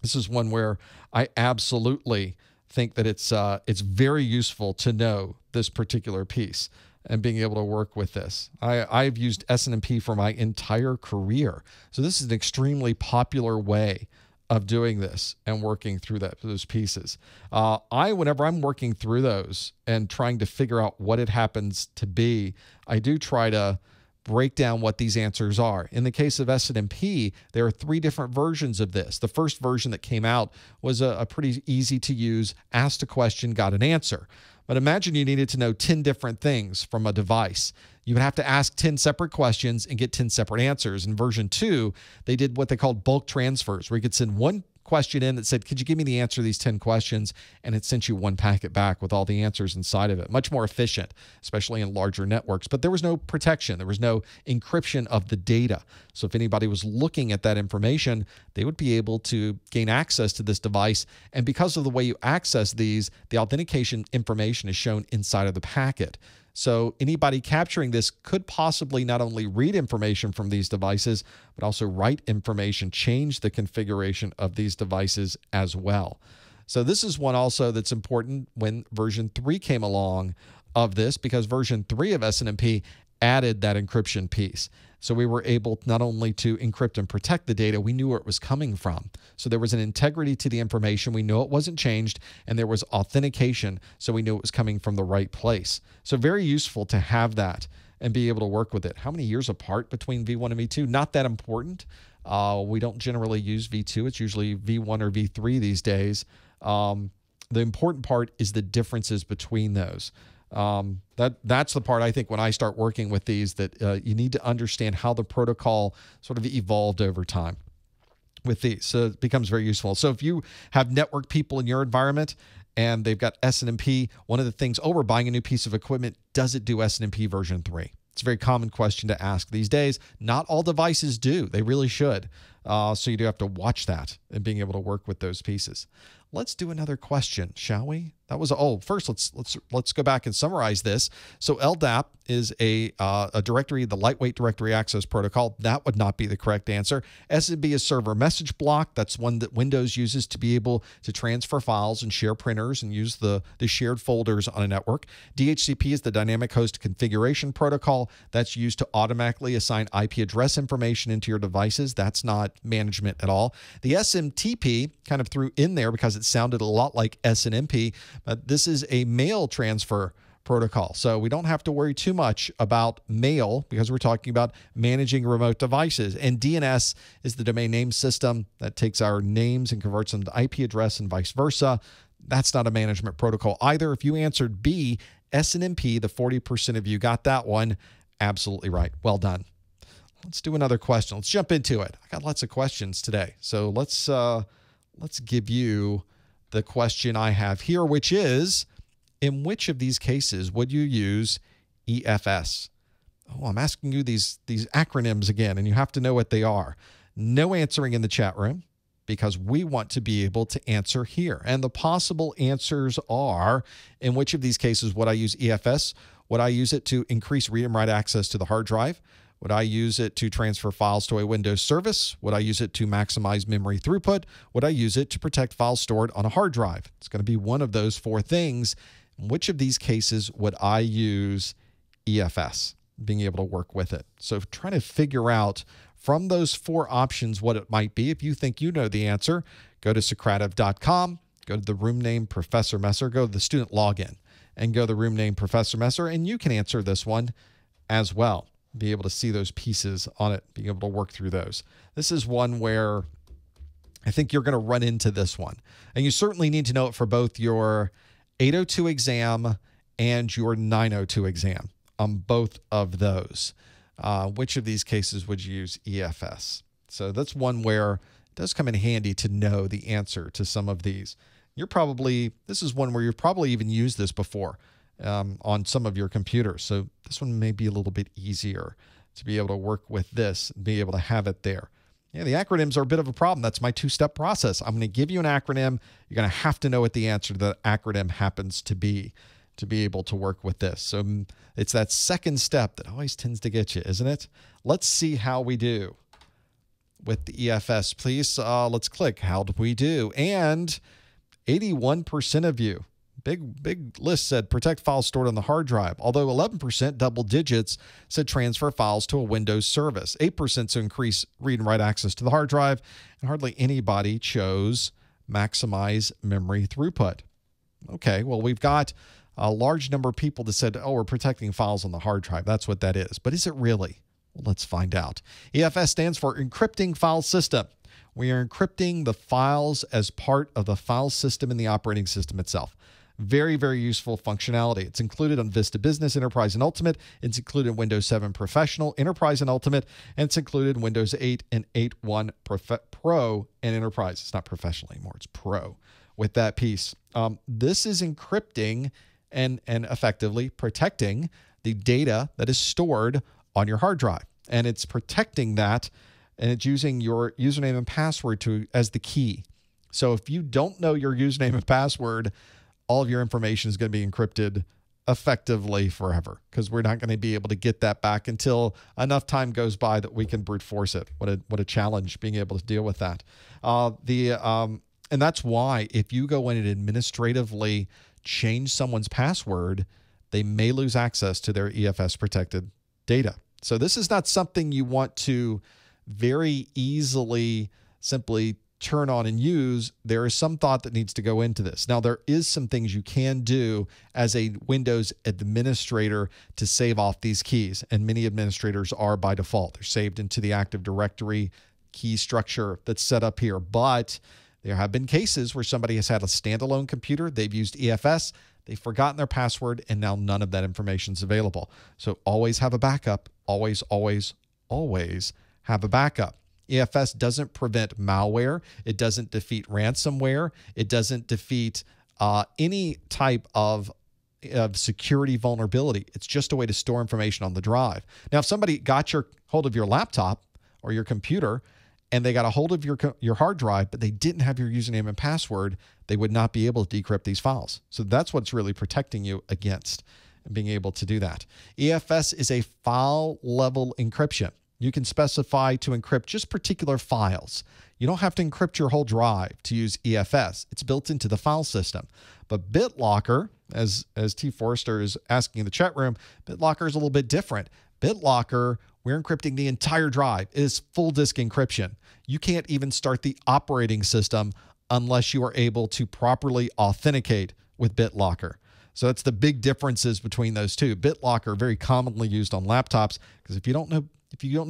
This is one where I absolutely think that it's very useful to know this particular piece and being able to work with this. I've used SNMP for my entire career. So this is an extremely popular way of doing this and working through those pieces. Whenever I'm working through those and trying to figure out what it happens to be, I do try to break down what these answers are. In the case of SNMP, there are 3 different versions of this. The first version that came out was a pretty easy to use, asked a question, got an answer. But imagine you needed to know 10 different things from a device. You would have to ask 10 separate questions and get 10 separate answers. In version 2, they did what they called bulk transfers, where you could send one question in that said, could you give me the answer to these 10 questions? And it sent you one packet back with all the answers inside of it. Much more efficient, especially in larger networks. But there was no protection. There was no encryption of the data. So if anybody was looking at that information, they would be able to gain access to this device. And because of the way you access these, the authentication information is shown inside of the packet. So anybody capturing this could possibly not only read information from these devices, but also write information, change the configuration of these devices as well. So this is one also that's important when version 3 came along of this, because version 3 of SNMP added that encryption piece. So we were able not only to encrypt and protect the data, we knew where it was coming from. So there was an integrity to the information. We know it wasn't changed, and there was authentication, so we knew it was coming from the right place. So very useful to have that and be able to work with it. How many years apart between V1 and V2? Not that important. We don't generally use V2. It's usually V1 or V3 these days. The important part is the differences between those. That's the part I think when I start working with these that you need to understand how the protocol sort of evolved over time with these. So it becomes very useful. So if you have network people in your environment and they've got SNMP, one of the things, oh, we're buying a new piece of equipment, does it do SNMP version 3? It's a very common question to ask these days. Not all devices do. They really should. So you do have to watch that and being able to work with those pieces. Let's do another question, shall we? That was first let's go back and summarize this. So LDAP is a directory, the lightweight directory access protocol. That would not be the correct answer. SMB is server message block. That's one that Windows uses to be able to transfer files and share printers and use the shared folders on a network. DHCP is the dynamic host configuration protocol. That's used to automatically assign IP address information into your devices. That's not management at all. The SMTP kind of threw in there because it sounded a lot like SNMP, but this is a mail transfer protocol. So we don't have to worry too much about mail because we're talking about managing remote devices. And DNS is the domain name system that takes our names and converts them to IP address and vice versa. That's not a management protocol either. If you answered B, SNMP, the 40% of you got that one, absolutely right. Well done. Let's do another question. Let's jump into it. I got lots of questions today. So let's give you the question I have here, which is, in which of these cases would you use EFS? Oh, I'm asking you these acronyms again, and you have to know what they are. No answering in the chat room because we want to be able to answer here. And the possible answers are, in which of these cases would I use EFS? Would I use it to increase read and write access to the hard drive? Would I use it to transfer files to a Windows service? Would I use it to maximize memory throughput? Would I use it to protect files stored on a hard drive? It's going to be one of those four things. In which of these cases would I use EFS, being able to work with it? So trying to figure out from those four options what it might be. If you think you know the answer, go to Socrative.com, go to the room name Professor Messer, go to the student login, and go to the room name Professor Messer, and you can answer this one as well. Be able to see those pieces on it, being able to work through those. This is one where I think you're going to run into this one. And you certainly need to know it for both your 802 exam and your 902 exam on both of those. Which of these cases would you use EFS? So that's one where it does come in handy to know the answer to some of these. This is one where you've probably even used this before. On some of your computers. So this one may be a little bit easier to be able to work with this and be able to have it there. Yeah, the acronyms are a bit of a problem. That's my two-step process. I'm going to give you an acronym. You're going to have to know what the answer to the acronym happens to be able to work with this. So it's that second step that always tends to get you, isn't it? Let's see how we do with the EFS, please. Let's click. How do we do? And 81% of you, big list, said protect files stored on the hard drive, although 11%, double digits, said transfer files to a Windows service. 8% to increase read and write access to the hard drive, and hardly anybody chose maximize memory throughput. Okay, well, we've got a large number of people that said, oh, we're protecting files on the hard drive. That's what that is. But is it really? Well, let's find out. EFS stands for Encrypting File System. We are encrypting the files as part of the file system in the operating system itself. Very, very useful functionality. It's included on Vista Business, Enterprise, and Ultimate. It's included in Windows 7 Professional, Enterprise, and Ultimate. And it's included in Windows 8 and 8.1 Pro and Enterprise. It's not Professional anymore. It's Pro with that piece. This is encrypting and effectively protecting the data that is stored on your hard drive. And it's protecting that, and it's using your username and password as the key. So if you don't know your username and password, all of your information is going to be encrypted effectively forever, because we're not going to be able to get that back until enough time goes by that we can brute force it. What a challenge being able to deal with that. And that's why if you go in and administratively change someone's password, they may lose access to their EFS protected data. So this is not something you want to very easily simply turn on and use. There is some thought that needs to go into this. Now, there is some things you can do as a Windows administrator to save off these keys, and many administrators are by default. They're saved into the Active Directory key structure that's set up here. But there have been cases where somebody has had a standalone computer, they've used EFS, they've forgotten their password, and now none of that information is available. So always have a backup. Always, always, always have a backup. EFS doesn't prevent malware. It doesn't defeat ransomware. It doesn't defeat any type of security vulnerability. It's just a way to store information on the drive. Now, if somebody got hold of your laptop or your computer and they got a hold of your hard drive, but they didn't have your username and password, they would not be able to decrypt these files. So that's what's really protecting you against being able to do that. EFS is a file-level encryption. You can specify to encrypt just particular files. You don't have to encrypt your whole drive to use EFS. It's built into the file system. But BitLocker, as T. Forrester is asking in the chat room, BitLocker is a little bit different. BitLocker, we're encrypting the entire drive. It is full disk encryption. You can't even start the operating system unless you are able to properly authenticate with BitLocker. So that's the big differences between those two. BitLocker, very commonly used on laptops, because if you don't know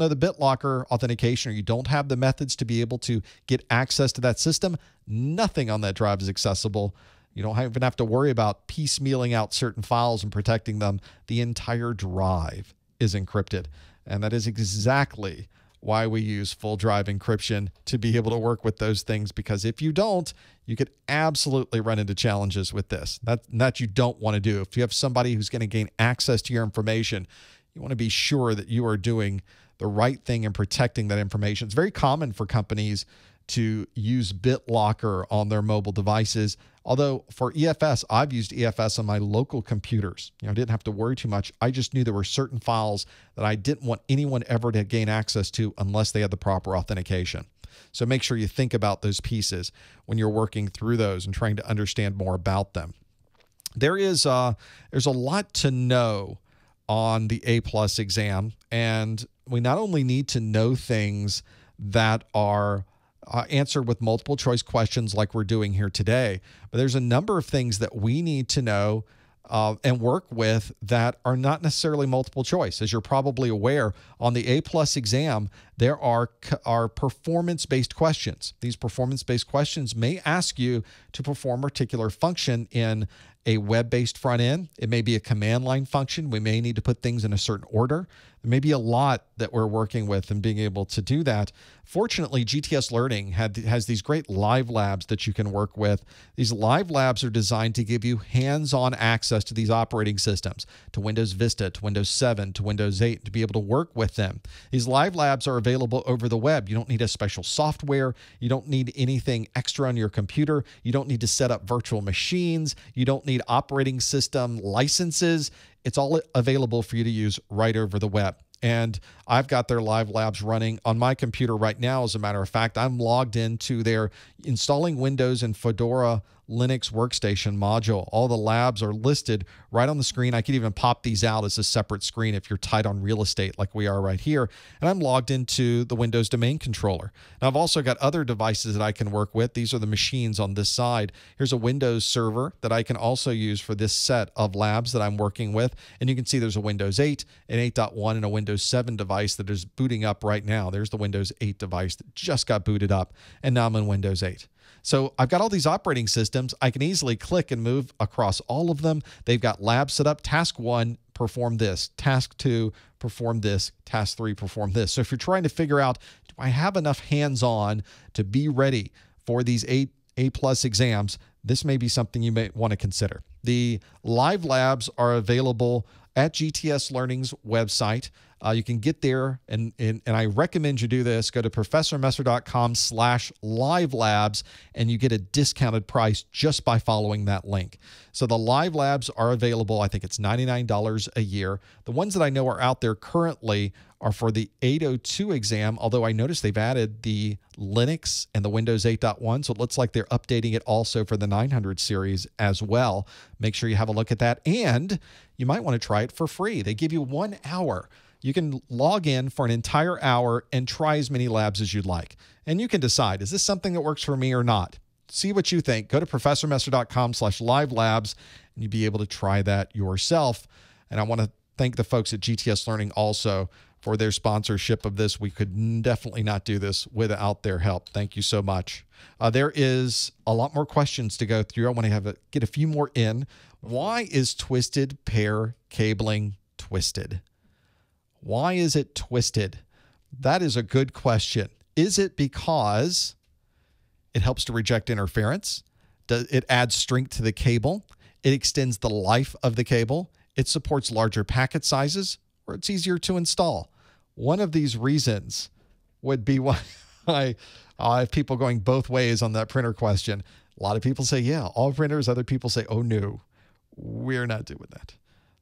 the BitLocker authentication, or you don't have the methods to be able to get access to that system, nothing on that drive is accessible. You don't even have to worry about piecemealing out certain files and protecting them. The entire drive is encrypted. And that is exactly why we use full drive encryption, to be able to work with those things, because if you don't, you could absolutely run into challenges with this. That you don't want to do. If you have somebody who's going to gain access to your information, you want to be sure that you are doing the right thing and protecting that information. It's very common for companies to use BitLocker on their mobile devices. Although for EFS, I've used EFS on my local computers. I didn't have to worry too much. I just knew there were certain files that I didn't want anyone ever to gain access to unless they had the proper authentication. So make sure you think about those pieces when you're working through those and trying to understand more about them. There's a lot to know on the A+ exam, and we not only need to know things that are answered with multiple choice questions like we're doing here today, but there's a number of things that we need to know and work with that are not necessarily multiple choice. As you're probably aware, on the A+ exam, there are performance-based questions. These performance-based questions may ask you to perform a particular function in a web-based front end. It may be a command line function. We may need to put things in a certain order. There may be a lot that we're working with and being able to do that. Fortunately, GTS Learning has these great live labs that you can work with. These live labs are designed to give you hands-on access to these operating systems, to Windows Vista, to Windows 7, to Windows 8, to be able to work with them. These live labs are available over the web. You don't need a special software. You don't need anything extra on your computer. You don't need to set up virtual machines. You don't need operating system licenses. It's all available for you to use right over the web. And I've got their live labs running on my computer right now. As a matter of fact, I'm logged into their Installing Windows and Fedora Linux Workstation module. All the labs are listed right on the screen. I could even pop these out as a separate screen if you're tight on real estate like we are right here. And I'm logged into the Windows Domain Controller. Now, I've also got other devices that I can work with. These are the machines on this side. Here's a Windows server that I can also use for this set of labs that I'm working with. And you can see there's a Windows 8, an 8.1, and a Windows 7 device that is booting up right now. There's the Windows 8 device that just got booted up, and now I'm in Windows 8. So I've got all these operating systems. I can easily click and move across all of them. They've got labs set up. Task 1, perform this. Task 2, perform this. Task 3, perform this. So if you're trying to figure out, do I have enough hands-on to be ready for these A+ exams, this may be something you may want to consider. The live labs are available at GTS Learning's website. You can get there, and I recommend you do this. Go to professormesser.com/live labs, and you get a discounted price just by following that link. So the live labs are available. I think it's $99 a year. The ones that I know are out there currently are for the 802 exam, although I noticed they've added the Linux and the Windows 8.1, so it looks like they're updating it also for the 900 series as well. Make sure you have a look at that, and you might want to try it for free. They give you 1 hour. You can log in for an entire hour and try as many labs as you'd like. And you can decide, is this something that works for me or not? See what you think. Go to professormesser.com/live labs, and you'll be able to try that yourself. And I want to thank the folks at GTS Learning also for their sponsorship of this. We could definitely not do this without their help. Thank you so much. There is a lot more questions to go through. I want to get a few more in. Why is twisted pair cabling twisted? Why is it twisted? That is a good question. Is it because it helps to reject interference? It adds strength to the cable? It extends the life of the cable? It supports larger packet sizes? Or it's easier to install? One of these reasons would be why I have people going both ways on that printer question. A lot of people say, yeah, all printers. Other people say, oh, no, we're not doing that.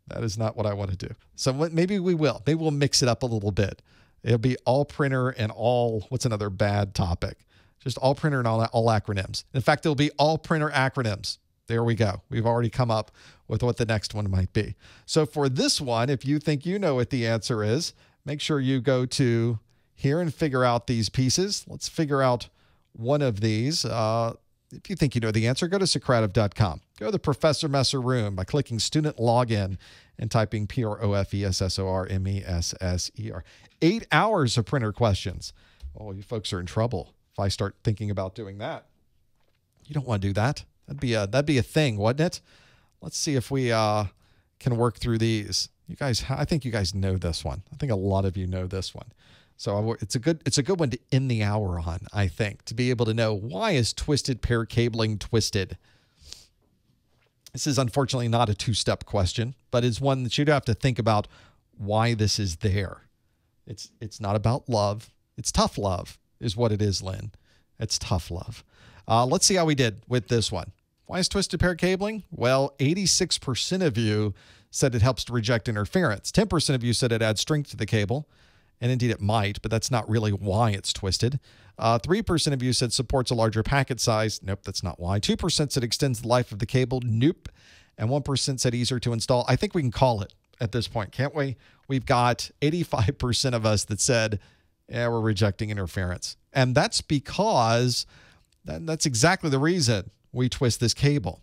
That is not what I want to do. So maybe we will. Maybe we'll mix it up a little bit. It'll be all printer and all, what's another bad topic? Just all printer and all acronyms. In fact, it'll be all printer acronyms. There we go. We've already come up with what the next one might be. So for this one, if you think you know what the answer is, make sure you go to here and figure out these pieces. Let's figure out one of these. If you think you know the answer, go to Socrative.com. Go to the Professor Messer room by clicking Student Login and typing PROFESSORMESSER. 8 hours of printer questions. Oh, you folks are in trouble if I start thinking about doing that. You don't want to do that. That'd be a thing, wouldn't it? Let's see if we can work through these. You guys, I think you guys know this one. I think a lot of you know this one. So it's a good one to end the hour on, I think, to be able to know, why is twisted pair cabling twisted? This is unfortunately not a two-step question, but it's one that you'd have to think about why this is there. It's not about love. It's tough love is what it is, Lynn. It's tough love. Let's see how we did with this one. Why is twisted pair cabling? Well, 86% of you said it helps to reject interference. 10% of you said it adds strength to the cable. And indeed it might, but that's not really why it's twisted. 3% of you said supports a larger packet size. Nope, that's not why. 2% said extends the life of the cable. Nope. And 1% said easier to install. I think we can call it at this point, can't we? We've got 85% of us that said, yeah, we're rejecting interference. And that's because that's exactly the reason we twist this cable.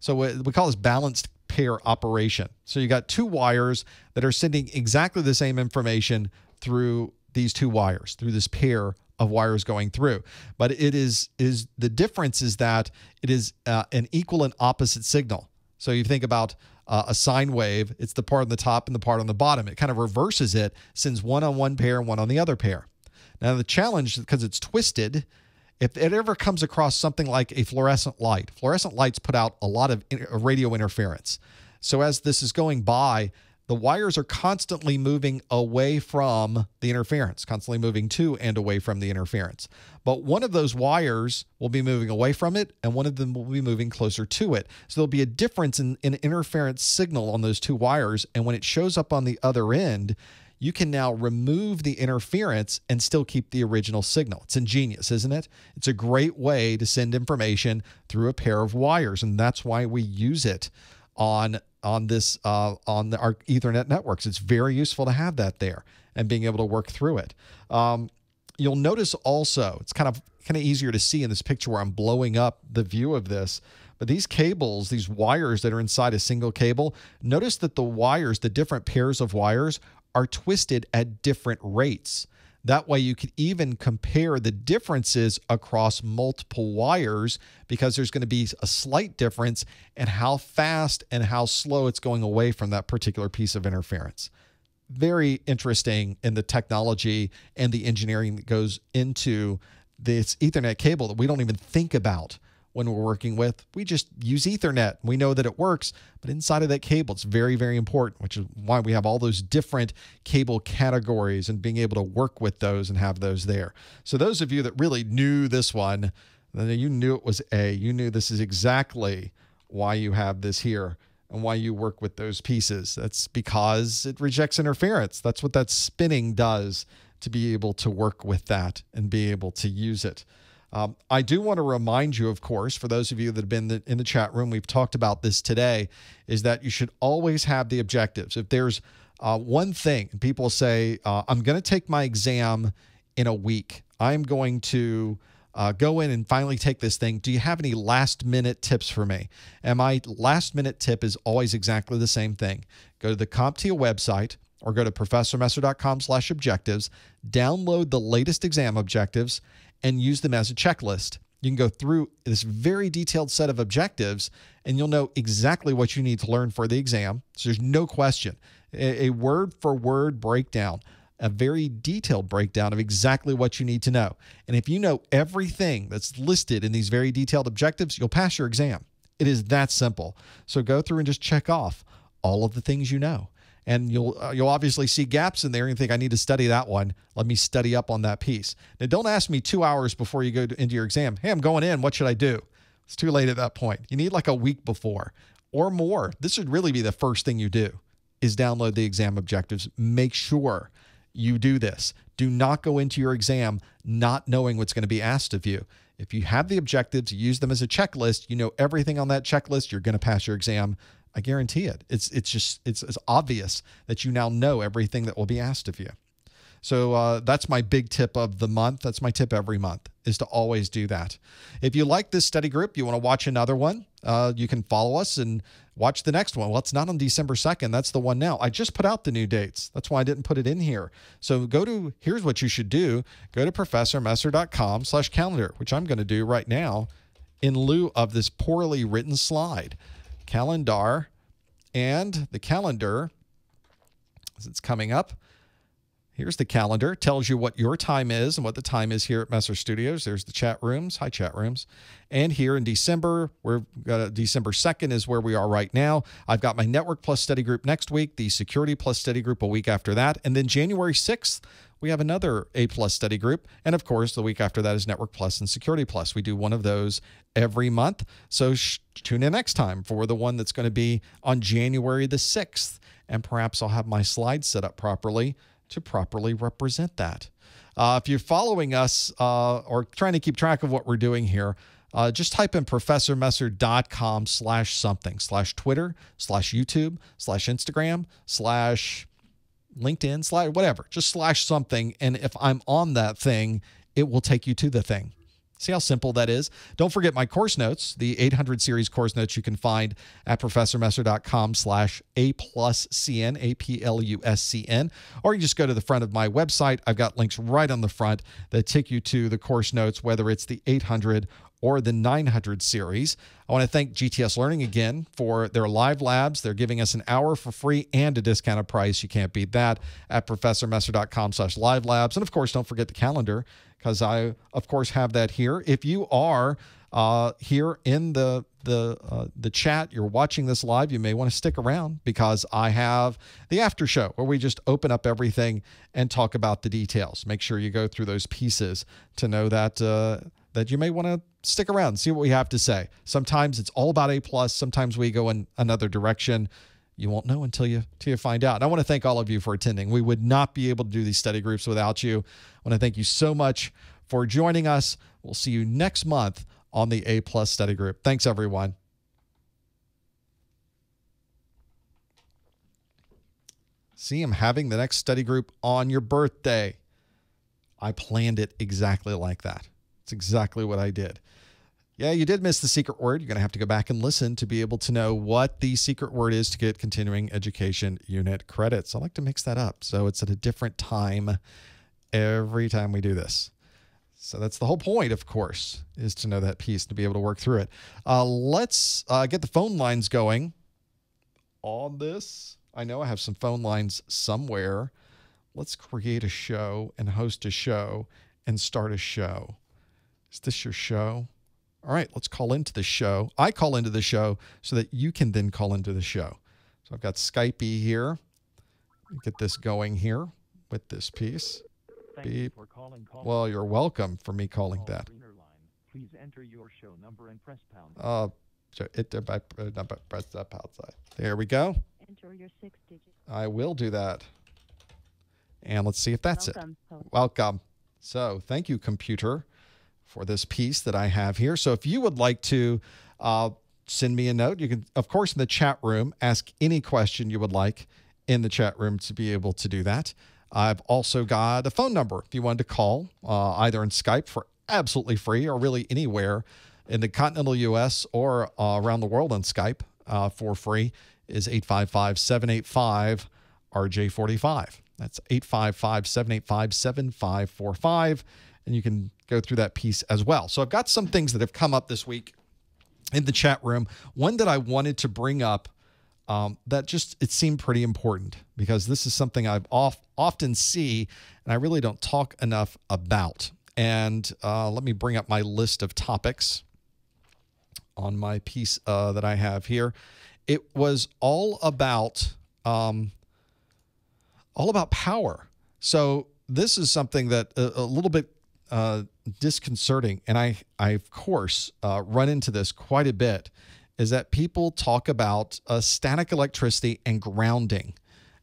So we call this balanced pair operation. So you got two wires that are sending exactly the same information through these two wires, through this pair of wires going through. But it is the difference is that it is an equal and opposite signal. So you think about a sine wave, it's the part on the top and the part on the bottom. It kind of reverses it, sends one on one pair and one on the other pair. Now the challenge, because it's twisted, if it ever comes across something like a fluorescent lights put out a lot of radio interference. So as this is going by, the wires are constantly moving away from the interference, constantly moving to and away from the interference. But one of those wires will be moving away from it, and one of them will be moving closer to it. So there'll be a difference in interference signal on those two wires, and when it shows up on the other end, you can now remove the interference and still keep the original signal. It's ingenious, isn't it? It's a great way to send information through a pair of wires, and that's why we use it on our Ethernet networks. It's very useful to have that there and being able to work through it. You'll notice also, it's kind of easier to see in this picture where I'm blowing up the view of this, but these cables, these wires that are inside a single cable, notice that the wires, the different pairs of wires, are twisted at different rates. That way you could even compare the differences across multiple wires because there's going to be a slight difference in how fast and how slow it's going away from that particular piece of interference. Very interesting in the technology and the engineering that goes into this Ethernet cable that we don't even think about when we're working with. We just use Ethernet. We know that it works, but inside of that cable, it's very, very important, which is why we have all those different cable categories and being able to work with those and have those there. So those of you that really knew this one, then you knew it was A. You knew this is exactly why you have this here and why you work with those pieces. That's because it rejects interference. That's what that spinning does to be able to work with that and be able to use it. I do want to remind you, of course, for those of you that have been in the chat room, we've talked about this today, is that you should always have the objectives. If there's one thing, people say, I'm going to take my exam in a week. I'm going to go in and finally take this thing. Do you have any last-minute tips for me? And my last-minute tip is always exactly the same thing. Go to the CompTIA website or go to professormesser.com/objectives, download the latest exam objectives, and use them as a checklist. You can go through this very detailed set of objectives, and you'll know exactly what you need to learn for the exam. So there's no question. A word-for-word breakdown, a very detailed breakdown of exactly what you need to know. And if you know everything that's listed in these very detailed objectives, you'll pass your exam. It is that simple. So go through and just check off all of the things you know. And you'll obviously see gaps in there and think, I need to study that one. Let me study up on that piece. Now, don't ask me 2 hours before you go into your exam. Hey, I'm going in. What should I do? It's too late at that point. You need like a week before or more. This should really be the first thing you do is download the exam objectives. Make sure you do this. Do not go into your exam not knowing what's going to be asked of you. If you have the objectives, use them as a checklist, you know everything on that checklist, you're going to pass your exam. I guarantee it. It's obvious that you now know everything that will be asked of you. So that's my big tip of the month. That's my tip every month, is to always do that. If you like this study group, you want to watch another one, you can follow us and watch the next one. Well, it's not on December 2nd. That's the one now. I just put out the new dates. That's why I didn't put it in here. So here's what you should do. Go to professormesser.com/calendar, which I'm going to do right now in lieu of this poorly written slide. Calendar, and the calendar, as it's coming up, Here's the calendar. It tells you what your time is and what the time is here at Messer Studios. There's the chat rooms. Hi, chat rooms. And here in December, we've got December 2nd is where we are right now. I've got my Network Plus study group next week, the Security Plus study group a week after that. And then January 6th, we have another A Plus study group. And of course, the week after that is Network Plus and Security Plus. We do one of those every month. So tune in next time for the one that's going to be on January the 6th. And perhaps I'll have my slides set up properly to properly represent that. If you're following us or trying to keep track of what we're doing here, just type in professormesser.com/something/Twitter, /YouTube, /Instagram, /LinkedIn, whatever. Just /something. And if I'm on that thing, it will take you to the thing. See how simple that is? Don't forget my course notes, the 800 series course notes you can find at professormesser.com/A+CN, APLUSCN, or you just go to the front of my website. I've got links right on the front that take you to the course notes, whether it's the 800 or the 900 series. I want to thank GTS Learning again for their live labs. They're giving us an hour for free and a discounted price. You can't beat that at professormesser.com/live labs. And of course, don't forget the calendar, because I, of course, have that here. If you are here in the chat, you're watching this live, you may want to stick around, because I have the after show where we just open up everything and talk about the details. Make sure you go through those pieces to know that that you may want to stick around and see what we have to say. Sometimes it's all about A+. Sometimes we go in another direction. You won't know until you find out. And I want to thank all of you for attending. We would not be able to do these study groups without you. I want to thank you so much for joining us. We'll see you next month on the A+ study group. Thanks, everyone. See, I'm having the next study group on your birthday. I planned it exactly like that. It's exactly what I did. Yeah, you did miss the secret word. You're going to have to go back and listen to be able to know what the secret word is to get continuing education unit credits. I like to mix that up, so it's at a different time every time we do this. So that's the whole point, of course, is to know that piece, to be able to work through it. Let's get the phone lines going on this. I know I have some phone lines somewhere. Let's create a show and host a show and start a show. Is this your show? All right, let's call into the show. I call into the show so that you can then call into the show. So I've got Skype here. Get this going here with this piece. Beep. Well, you're welcome for me calling that. Please enter your show number and press pound. Press that pound sign. There we go. Enter your 6 digits. I will do that. And let's see if that's Welcome. it. Welcome. So thank you, computer, for this piece that I have here. So if you would like to send me a note, you can, of course, in the chat room, ask any question you would like in the chat room to be able to do that. I've also got a phone number if you wanted to call, either in Skype for absolutely free or really anywhere in the continental U.S. or around the world on Skype for free, is 855-785-RJ45. That's 855-785-7545. And you can go through that piece as well. So I've got some things that have come up this week in the chat room. One that I wanted to bring up that just, it seemed pretty important, because this is something I've often see and I really don't talk enough about. And let me bring up my list of topics on my piece that I have here. It was all about power. So this is something that a little bit disconcerting, and I of course run into this quite a bit, is that people talk about static electricity and grounding.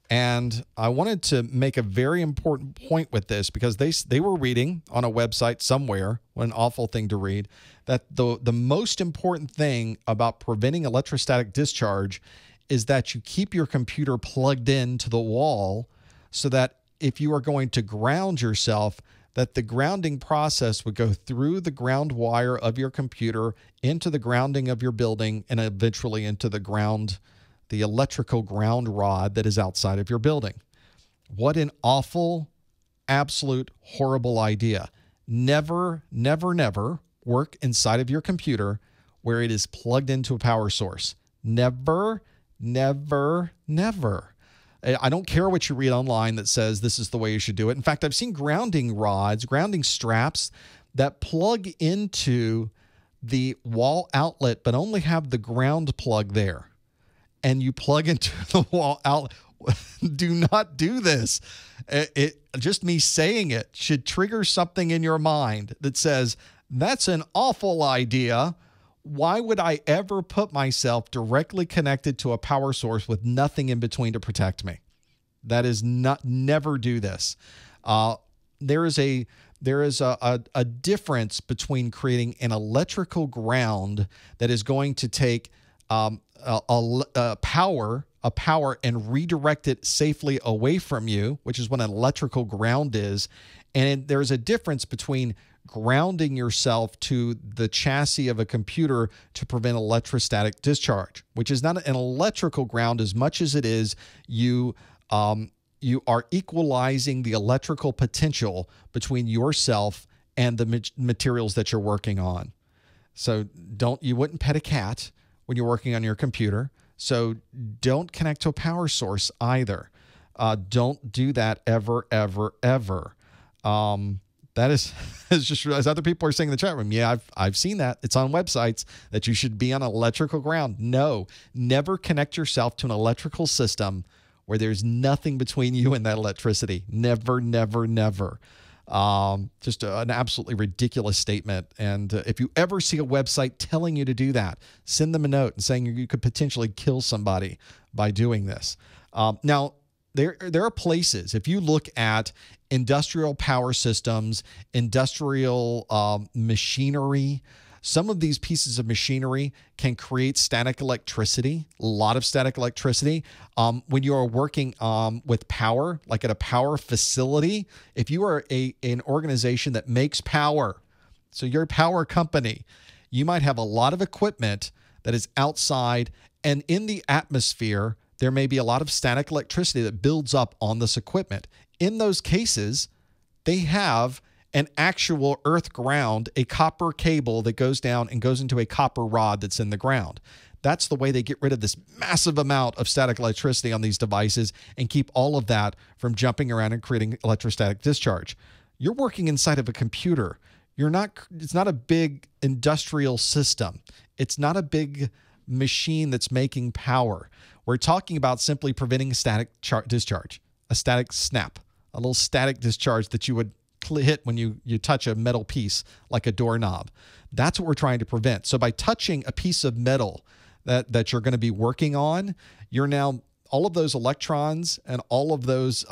And I wanted to make a very important point with this, because they were reading on a website somewhere, what an awful thing to read, that the most important thing about preventing electrostatic discharge is that you keep your computer plugged into the wall, so that if you are going to ground yourself, that the grounding process would go through the ground wire of your computer into the grounding of your building and eventually into the ground, the electrical ground rod that is outside of your building. What an awful, absolute, horrible idea. Never, never, never work inside of your computer where it is plugged into a power source. Never, never, never. I don't care what you read online that says this is the way you should do it. In fact, I've seen grounding rods, grounding straps that plug into the wall outlet, but only have the ground plug there. And you plug into the wall outlet. Do not do this. Just me saying it should trigger something in your mind that says, that's an awful idea. Why would I ever put myself directly connected to a power source with nothing in between to protect me? That is never do this. There is a difference between creating an electrical ground that is going to take power and redirect it safely away from you, which is what an electrical ground is. And there's a difference between grounding yourself to the chassis of a computer to prevent electrostatic discharge, which is not an electrical ground as much as it is you are equalizing the electrical potential between yourself and the materials that you're working on. So you wouldn't pet a cat when you're working on your computer. So don't connect to a power source either. Don't do that ever, ever, ever. That is just as other people are saying in the chat room. Yeah, I've seen that. It's on websites that you should be on electrical ground. No, never connect yourself to an electrical system where there's nothing between you and that electricity. Never, never, never. Just an absolutely ridiculous statement. And if you ever see a website telling you to do that, send them a note and saying you could potentially kill somebody by doing this. Now, there are places, if you look at industrial power systems, industrial machinery, some of these pieces of machinery can create static electricity, a lot of static electricity. When you are working with power, like at a power facility, if you are an organization that makes power, so you're a power company, you might have a lot of equipment that is outside, and in the atmosphere, there may be a lot of static electricity that builds up on this equipment. In those cases, they have an actual earth ground, a copper cable that goes down and goes into a copper rod that's in the ground. That's the way they get rid of this massive amount of static electricity on these devices and keep all of that from jumping around and creating electrostatic discharge. You're working inside of a computer. It's not a big industrial system. It's not a big machine that's making power. We're talking about simply preventing a static discharge, a static snap, a little static discharge that you would hit when you touch a metal piece like a doorknob. That's what we're trying to prevent. So by touching a piece of metal that you're going to be working on, you're now, all of those electrons and all of those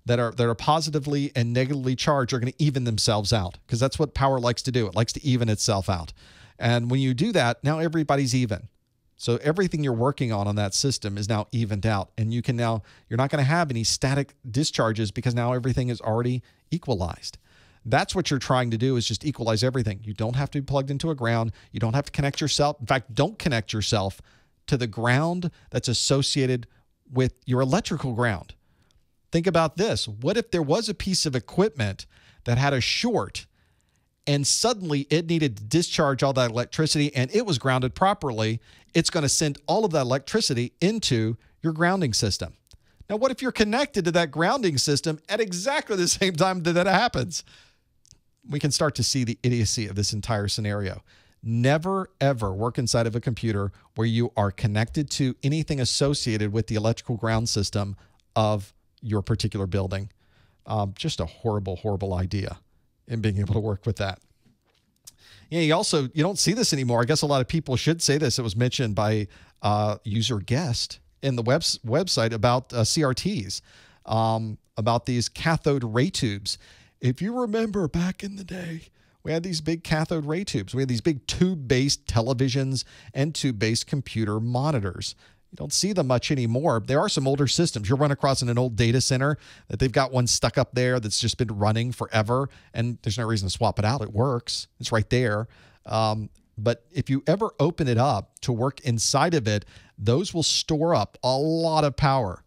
that are positively and negatively charged are going to even themselves out, because that's what power likes to do. It likes to even itself out. And when you do that, now everybody's even. So everything you're working on that system is now evened out, and you're not going to have any static discharges because now everything is already equalized. That's what you're trying to do, is just equalize everything. You don't have to be plugged into a ground. You don't have to connect yourself. In fact, don't connect yourself to the ground that's associated with your electrical ground. Think about this. What if there was a piece of equipment that had a short and suddenly it needed to discharge all that electricity and it was grounded properly? It's going to send all of that electricity into your grounding system. Now, what if you're connected to that grounding system at exactly the same time that happens? We can start to see the idiocy of this entire scenario. Never, ever work inside of a computer where you are connected to anything associated with the electrical ground system of your particular building. Just a horrible, horrible idea in being able to work with that. Yeah, you don't see this anymore. I guess a lot of people should say this. It was mentioned by user guest in the website about CRTs, about these cathode ray tubes. If you remember back in the day, we had these big cathode ray tubes. We had these big tube-based televisions and tube-based computer monitors. You don't see them much anymore. There are some older systems. You'll run across in an old data center that they've got one stuck up there that's just been running forever, and there's no reason to swap it out. It works. It's right there. But if you ever open it up to work inside of it, those will store up a lot of power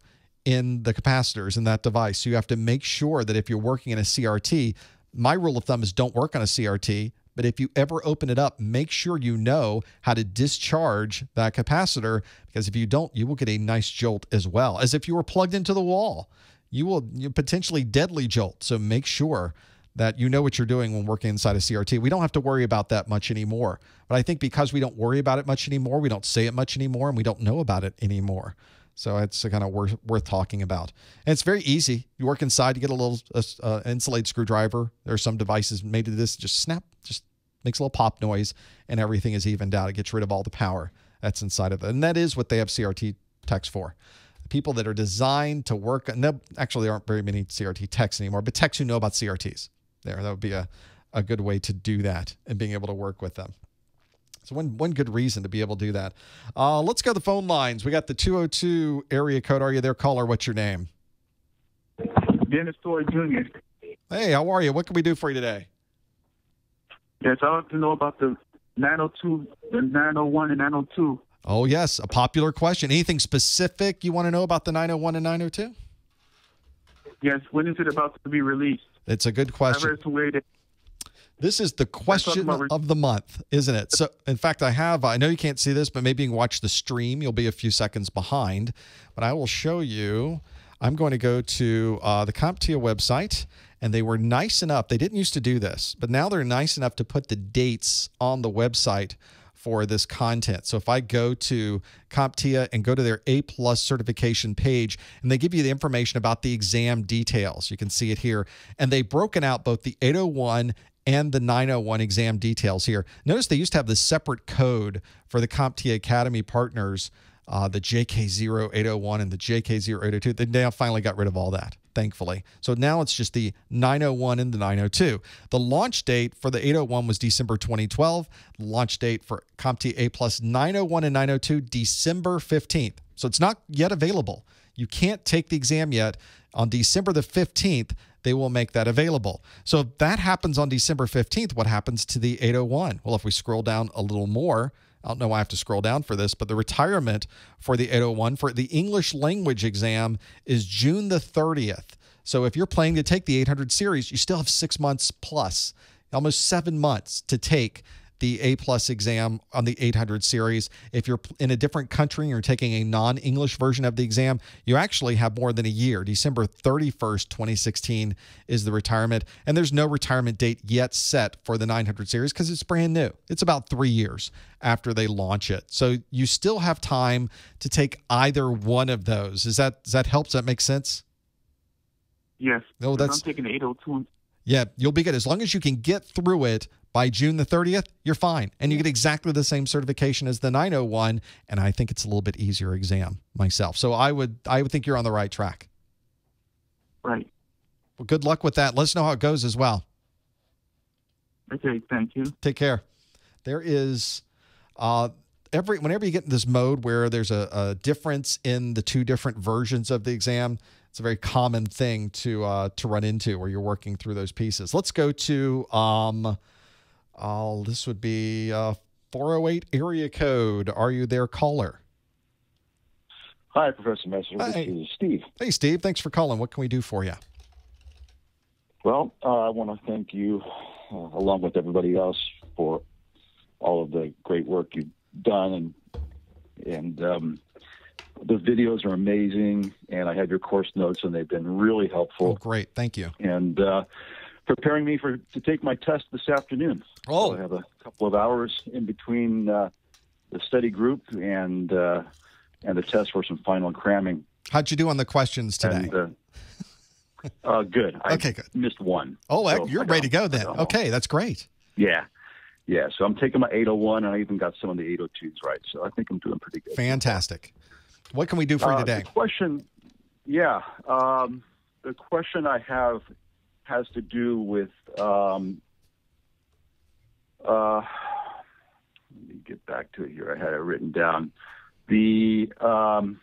in the capacitors in that device. So you have to make sure that if you're working in a CRT, my rule of thumb is don't work on a CRT But if you ever open it up, make sure you know how to discharge that capacitor, because if you don't, you will get a nice jolt as well. As if you were plugged into the wall, you potentially deadly jolt. So make sure that you know what you're doing when working inside a CRT. We don't have to worry about that much anymore. But I think because we don't worry about it much anymore, we don't say it much anymore, and we don't know about it anymore. So it's kind of worth talking about. And it's very easy. You work inside, you get a little insulated screwdriver. There are some devices made to this. Just snap, just makes a little pop noise, and everything is evened out. It gets rid of all the power that's inside of it. And that is what they have CRT techs for. People that are designed to work. No, actually, there aren't very many CRT techs anymore, but techs who know about CRTs. That would be a good way to do that and being able to work with them. So one good reason to be able to do that. Let's go to the phone lines. We got the 202 area code. Are you there, caller? What's your name? Dennis Toy Jr. Hey, how are you? What can we do for you today? Yes, I want to know about the 902, the 901 and 902. Oh, yes, a popular question. Anything specific you want to know about the 901 and 902? Yes, when is it about to be released? It's a good question. This is the question of the month, isn't it? So, in fact, I know you can't see this, but maybe you can watch the stream. You'll be a few seconds behind. But I will show you. I'm going to go to the CompTIA website, and they were nice enough. They didn't used to do this, but now they're nice enough to put the dates on the website for this content. So if I go to CompTIA and go to their A+ certification page, and they give you the information about the exam details. You can see it here. And they've broken out both the 801 and the 901 exam details here. Notice they used to have this separate code for the CompTIA Academy partners, the JK0801 and the JK0802. They now finally got rid of all that, thankfully. So now it's just the 901 and the 902. The launch date for the 801 was December 2012. The launch date for CompTIA A+ 901 and 902, December 15th. So it's not yet available. You can't take the exam yet. On December the 15th, they will make that available. So if that happens on December 15th, what happens to the 801? Well, if we scroll down a little more, I don't know why I have to scroll down for this, but the retirement for the 801 for the English language exam is June the 30th. So if you're planning to take the 800 series, you still have 6 months plus, almost 7 months to take the A+ exam on the 800 series. If you're in a different country and you're taking a non-English version of the exam, you actually have more than a year. December 31st, 2016 is the retirement. And there's no retirement date yet set for the 900 series because it's brand new. It's about 3 years after they launch it. So you still have time to take either one of those. Does that help? Does that make sense? Yes. No, I'm taking the 802. Yeah, you'll be good. As long as you can get through it by June the 30th, you're fine. And you get exactly the same certification as the 901, and I think it's a little bit easier exam myself. So I would think you're on the right track. Right. Well, good luck with that. Let us know how it goes as well. Okay, thank you. Take care. There is whenever you get in this mode where there's a difference in the two different versions of the exam, it's a very common thing to run into where you're working through those pieces. Let's go to this would be 408 area code. Are you there, caller? Hi, Professor Messer. Hi. This is Steve. Hey, Steve. Thanks for calling. What can we do for you? Well, I want to thank you, along with everybody else, for all of the great work you've done, and the videos are amazing, and I have your course notes, and they've been really helpful. Oh, great. Thank you. And preparing me to take my test this afternoon. Oh. So I have a couple of hours in between the study group and the test for some final cramming. How'd you do on the questions today? And, good. Okay, good. I missed one. Oh, so you're ready to go then. Okay, that's great. Yeah. Yeah, so I'm taking my 801, and I even got some of the 802s right. So I think I'm doing pretty good. Fantastic. What can we do for you today? The question I have has to do with, let me get back to it here. I had it written down. I'm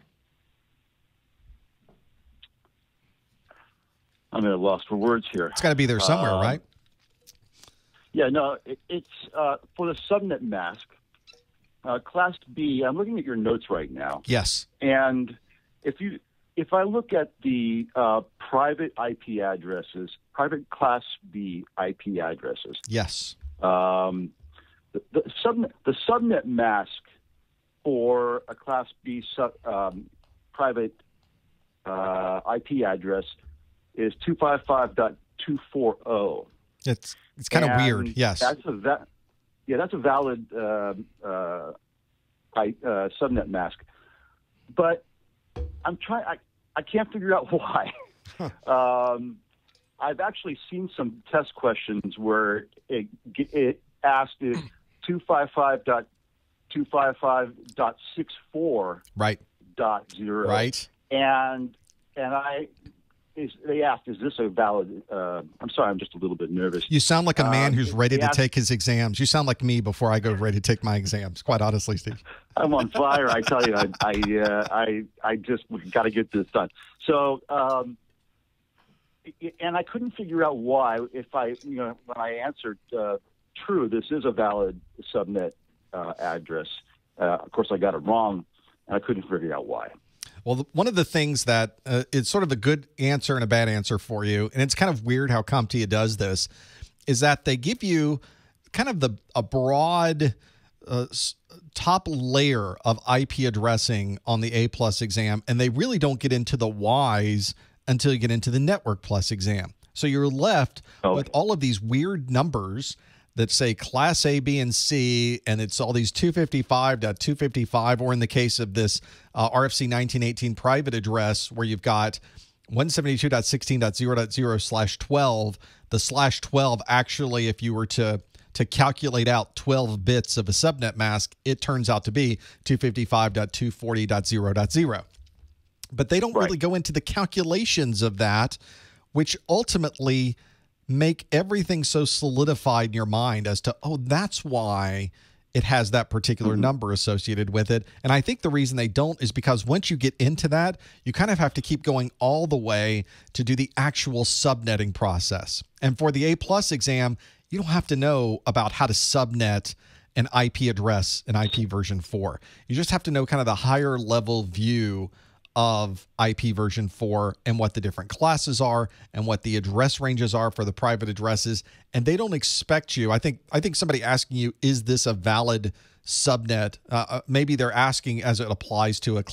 at a loss for words here. It's got to be there somewhere, right? Yeah, no, it's for the subnet mask, Class B. I'm looking at your notes right now. Yes. And if I look at the private IP addresses, private Class B IP addresses. Yes. The subnet mask for a Class B private IP address is 255.240. It's kind of weird. Yes. That's a valid subnet mask. But I can't figure out why. I've actually seen some test questions where it asked if 255.255.64 right. .0 Right. And they asked, is this a valid, I'm sorry, I'm just a little bit nervous. You sound like a man who's ready to take his exams. You sound like me before I go ready to take my exams, quite honestly, Steve. I'm on fire, I tell you. I just got to get this done. So, and I couldn't figure out why, when I answered true, this is a valid subnet address. Of course, I got it wrong, and I couldn't figure out why. Well, one of the things that it's sort of a good answer and a bad answer for you, and it's kind of weird how CompTIA does this, is that they give you kind of a broad top layer of IP addressing on the A+ exam, and they really don't get into the whys until you get into the Network Plus exam. So you're left with all of these weird numbers that say Class A, B, and C, and it's all these 255.255, or in the case of this RFC 1918 private address, where you've got 172.16.0.0/12. The /12 actually, if you were to calculate out 12 bits of a subnet mask, it turns out to be 255.240.0.0. But they don't really go into the calculations of that, which ultimately make everything so solidified in your mind as to, that's why it has that particular number associated with it. And I think the reason they don't is because once you get into that, you kind of have to keep going all the way to do the actual subnetting process. And for the A+ exam, you don't have to know about how to subnet an IP address in IP version 4. You just have to know kind of the higher level view of IP version 4 and what the different classes are and what the address ranges are for the private addresses. And they don't expect you. I think somebody asking you, is this a valid subnet? Maybe they're asking as it applies to a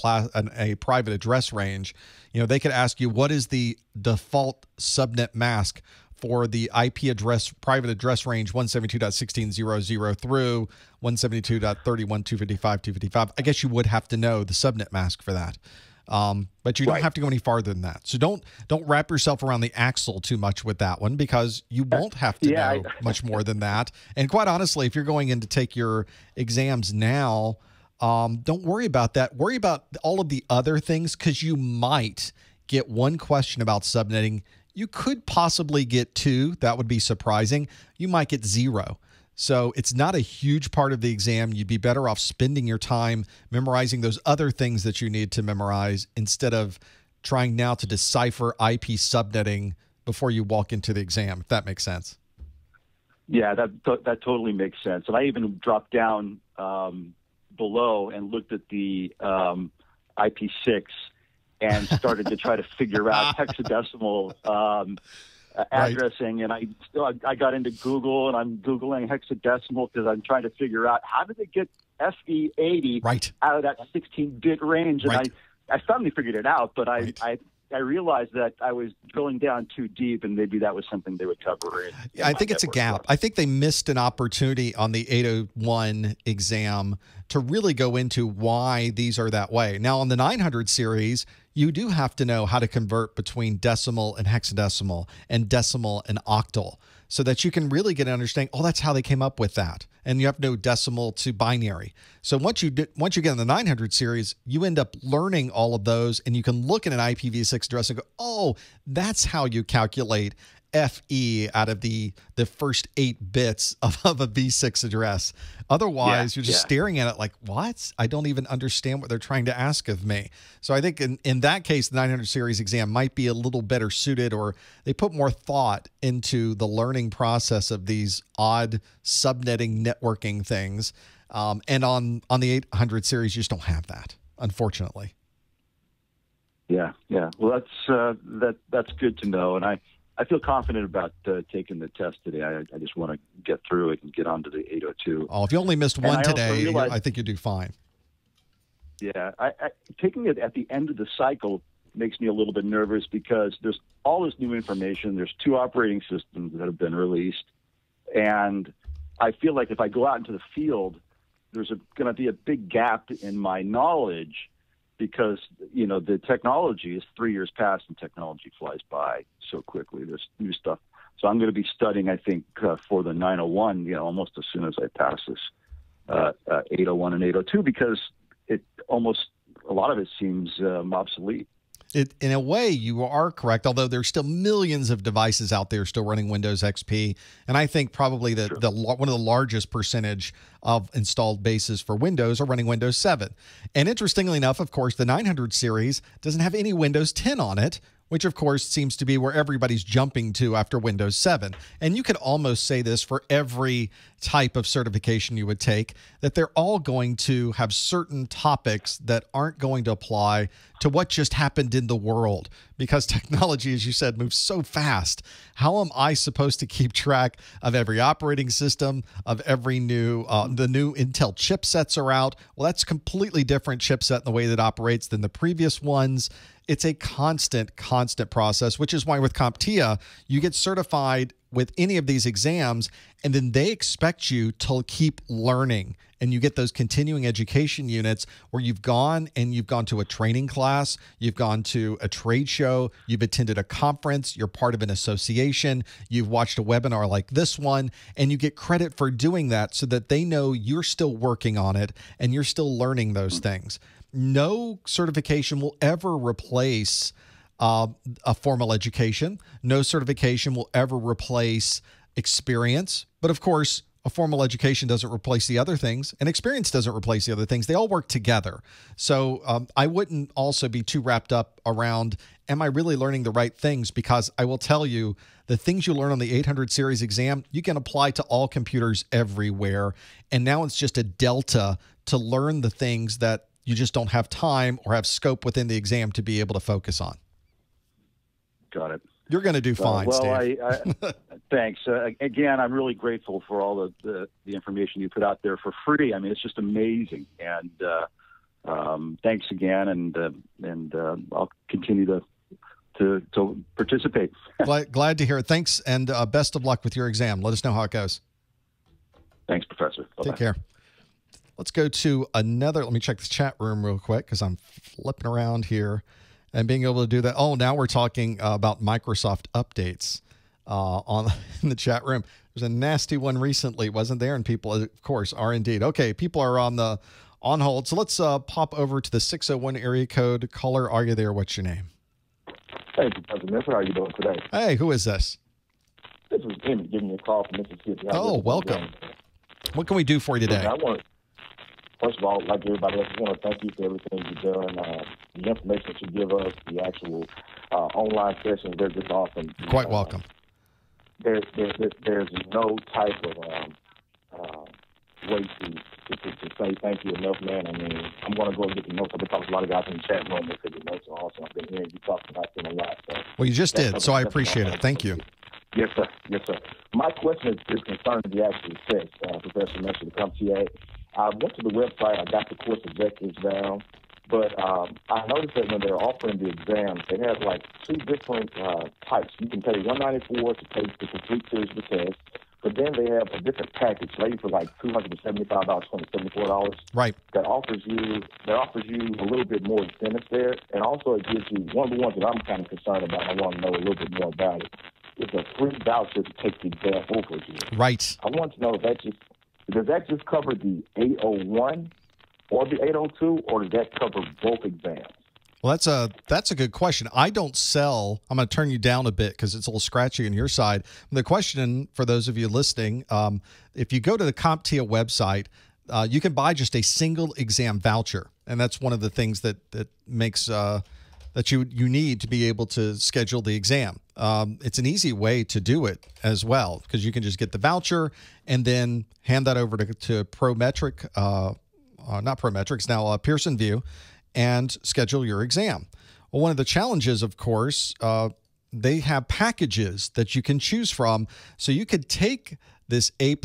private address range. They could ask you, what is the default subnet mask for the IP address, private address range 172.16.0.0 through 172.31.255.255. I guess you would have to know the subnet mask for that. But you don't have to go any farther than that. So don't wrap yourself around the axle too much with that one, because you won't have to know much more than that. And quite honestly, if you're going in to take your exams now, don't worry about that. Worry about all of the other things, because you might get one question about subnetting. You could possibly get 2. That would be surprising. You might get 0. So it's not a huge part of the exam. You'd be better off spending your time memorizing those other things that you need to memorize instead of trying now to decipher IP subnetting before you walk into the exam, if that makes sense. Yeah, that totally makes sense. And I even dropped down below and looked at the IP6 and started to try to figure out hexadecimal addressing, and I got into Google, and I'm Googling hexadecimal because I'm trying to figure out how did they get FE80 out of that 16-bit range. And I finally figured it out, but I realized that I was drilling down too deep, and maybe that was something they would cover. I think it's a gap. I think they missed an opportunity on the 801 exam to really go into why these are that way. Now, on the 900 series, you do have to know how to convert between decimal and hexadecimal and decimal and octal so that you can really get an understanding, that's how they came up with that. And you have to know decimal to binary. So once you get in the 900 series, you end up learning all of those, and you can look at an IPv6 address and go, that's how you calculate FE out of the first 8 bits of a V6 address. Otherwise, you're just staring at it like, what? I don't even understand what they're trying to ask of me. So I think in that case, the 900 series exam might be a little better suited, or they put more thought into the learning process of these odd subnetting networking things. And on the 800 series, you just don't have that, unfortunately. Yeah. Well, that's good to know. And I feel confident about taking the test today. I just want to get through it and get onto the 802. Oh, if you only missed one today, I think you do fine. Yeah, taking it at the end of the cycle makes me a little bit nervous because there's all this new information. There's 2 operating systems that have been released. And I feel like if I go out into the field, there's going to be a big gap in my knowledge because, you know, the technology is 3 years past and technology flies by so quickly. There's new stuff. So I'm going to be studying, I think, for the 901, you know, almost as soon as I pass this 801 and 802 because a lot of it seems obsolete. In a way, you are correct, although there's still millions of devices out there still running Windows XP. And I think probably one of the largest percentage of installed bases for Windows are running Windows 7. And interestingly enough, of course, the 900 series doesn't have any Windows 10 on it, which of course seems to be where everybody's jumping to after Windows 7. And you could almost say this for every type of certification you would take, that they're all going to have certain topics that aren't going to apply to what just happened in the world, because technology, as you said, moves so fast. How am I supposed to keep track of every operating system, of every the new Intel chipsets are out? Well, that's a completely different chipset in the way that operates than the previous ones. It's a constant process, which is why with CompTIA, you get certified with any of these exams, and then they expect you to keep learning. And you get those continuing education units where you've gone to a training class, you've gone to a trade show, you've attended a conference, you're part of an association, you've watched a webinar like this one, and you get credit for doing that so that they know you're still working on it and you're still learning those things. No certification will ever replace a formal education. No certification will ever replace experience. But of course, a formal education doesn't replace the other things, and experience doesn't replace the other things. They all work together. So I wouldn't also be too wrapped up around, am I really learning the right things? Because I will tell you, the things you learn on the 800 series exam, you can apply to all computers everywhere. And now it's just a delta to learn the things that you just don't have time or have scope within the exam to be able to focus on. Got it. You're going to do fine, Steve. Thanks. Again, I'm really grateful for all the information you put out there for free. I mean, it's just amazing. And thanks again. And I'll continue to participate. Glad to hear it. Thanks, and best of luck with your exam. Let us know how it goes. Thanks, Professor. Bye-bye. Take care. Let's go to another. Let me check this chat room real quick because I'm flipping around here and being able to do that. Oh, now we're talking about Microsoft updates in the chat room. There's a nasty one recently, wasn't there? And people, of course, are indeed. Okay, people are on hold. So let's pop over to the 601 area code. Caller, are you there? What's your name? Hey, Professor Messer, how are you doing today? Hey, who is this? This is Jimmy giving you a call from Mississippi. Oh, welcome. What can we do for you today? First of all, like everybody else, I want to thank you for everything you've done. The information that you give us, the actual online sessions, they're just awesome. Quite welcome. There's no type of way to say thank you enough, man. I mean, I'm going to go and get the notes. I've been talking to a lot of guys in the chat room that said the notes are awesome. I've been hearing you talk about them a lot. So well, you just did, so I appreciate it. Thank you. Yes, sir. Yes, sir. My question is concerning the actual test, Professor Messer, the CompTIA. I went to the website. I got the course objectives down. But I noticed that when they're offering the exams, they have like two different types. You can pay $194 to take the complete series of the test, but then they have a different package, maybe for like $275, $274. Right. That offers you a little bit more incentives there, and also it gives you one of the ones that I'm kind of concerned about. I want to know a little bit more about it. It's a free voucher to take the exam over again. Right. I want to know if does that just cover the 801 or the 802, or does that cover both exams? Well, that's a good question. I don't sell. I'm going to turn you down a bit because it's a little scratchy on your side. The question for those of you listening, if you go to the CompTIA website, you can buy just a single exam voucher, and that's one of the things that makes that you need to be able to schedule the exam. It's an easy way to do it as well, because you can just get the voucher and then hand that over to Prometric, not Prometrics, now Pearson VUE, and schedule your exam. Well, one of the challenges, of course, they have packages that you can choose from. So you could take this A+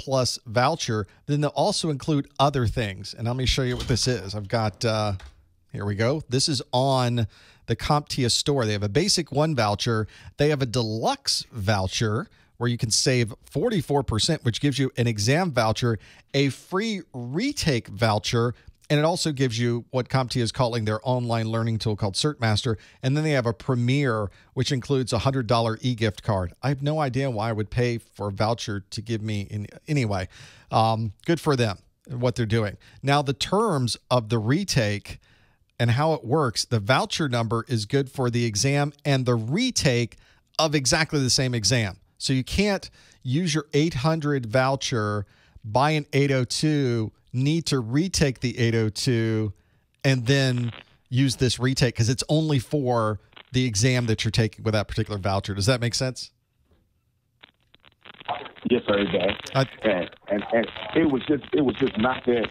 voucher, then they'll also include other things. And let me show you what this is. I've got, here we go. This is on the CompTIA store. They have a basic 1 voucher. They have a deluxe voucher where you can save 44%, which gives you an exam voucher, a free retake voucher, and it also gives you what CompTIA is calling their online learning tool called CertMaster. And then they have a Premier, which includes a $100 e-gift card. I have no idea why I would pay for a voucher to give me anyway. Good for them, what they're doing. Now, the terms of the retake and how it works, the voucher number is good for the exam and the retake of exactly the same exam. So you can't use your 800 voucher, buy an 802, need to retake the 802, and then use this retake because it's only for the exam that you're taking with that particular voucher. Does that make sense? Yes, sir, it does. And it was just not that,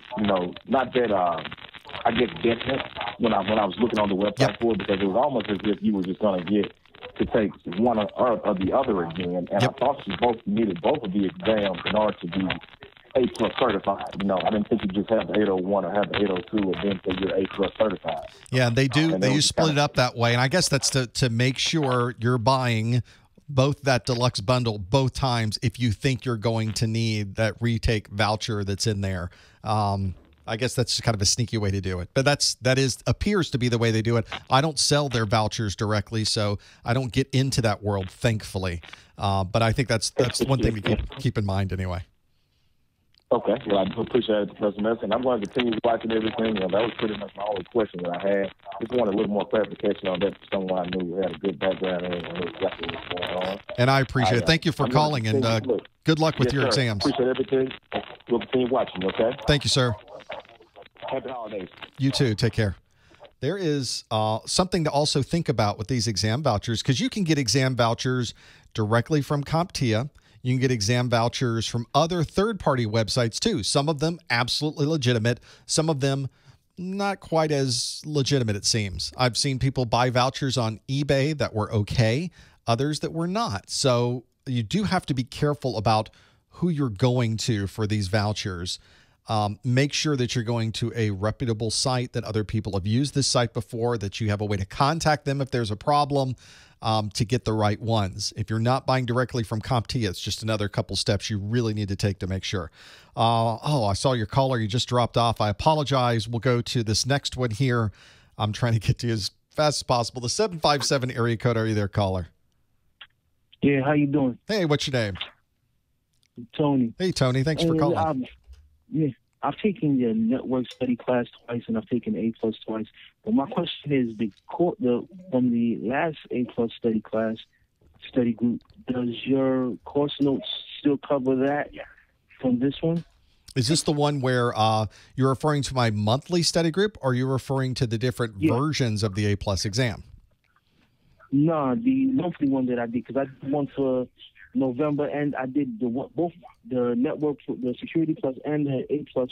I guess definite when I was looking on the website for it, because it was almost as if you were just going to get to take one or the other exam, and I thought you needed both of the exams in order to be A+ certified. I didn't think you just have the 801 or have the 802 and then say you're A+ certified. Yeah, they do. They split it up that way, and I guess that's to make sure you're buying both that deluxe bundle both times if you think you're going to need that retake voucher that's in there. I guess that's kind of a sneaky way to do it, but that appears to be the way they do it. I don't sell their vouchers directly, so I don't get into that world, thankfully. But I think that's one thing to keep in mind anyway. Okay, well, I do appreciate it, Professor Messon. I'm going to continue watching everything. That was pretty much my only question that I had. Just wanted a little more clarification on that for someone I knew had a good background and knew exactly what's going on. And I appreciate it. Thank you for calling, and good luck with your exams. Appreciate everything. We'll continue watching, okay? Thank you, sir. Happy holidays. You too. Take care. There is something to also think about with these exam vouchers, because you can get exam vouchers directly from CompTIA. You can get exam vouchers from other third-party websites too. Some of them absolutely legitimate. Some of them not quite as legitimate, it seems. I've seen people buy vouchers on eBay that were okay, others that were not. So you do have to be careful about who you're going to for these vouchers. Make sure that you're going to a reputable site, that other people have used this site before, that you have a way to contact them if there's a problem, to get the right ones. If you're not buying directly from CompTIA, it's just another couple steps you really need to take to make sure. I saw your caller. You just dropped off. I apologize. We'll go to this next one here. I'm trying to get to you as fast as possible. The 757 area code. Are you there, caller? Yeah, how you doing? Hey, what's your name? Tony. Hey, Tony. Thanks for calling. I've taken the network study class twice, and I've taken A+ twice. But my question is, from the last A+ study class, study group, does your course notes still cover that from this one? Is this the one where you're referring to my monthly study group, or are you referring to the different versions of the A+ exam? No, the monthly one that I did, because I did one for November, and I did both the network, the Security Plus and the A+ for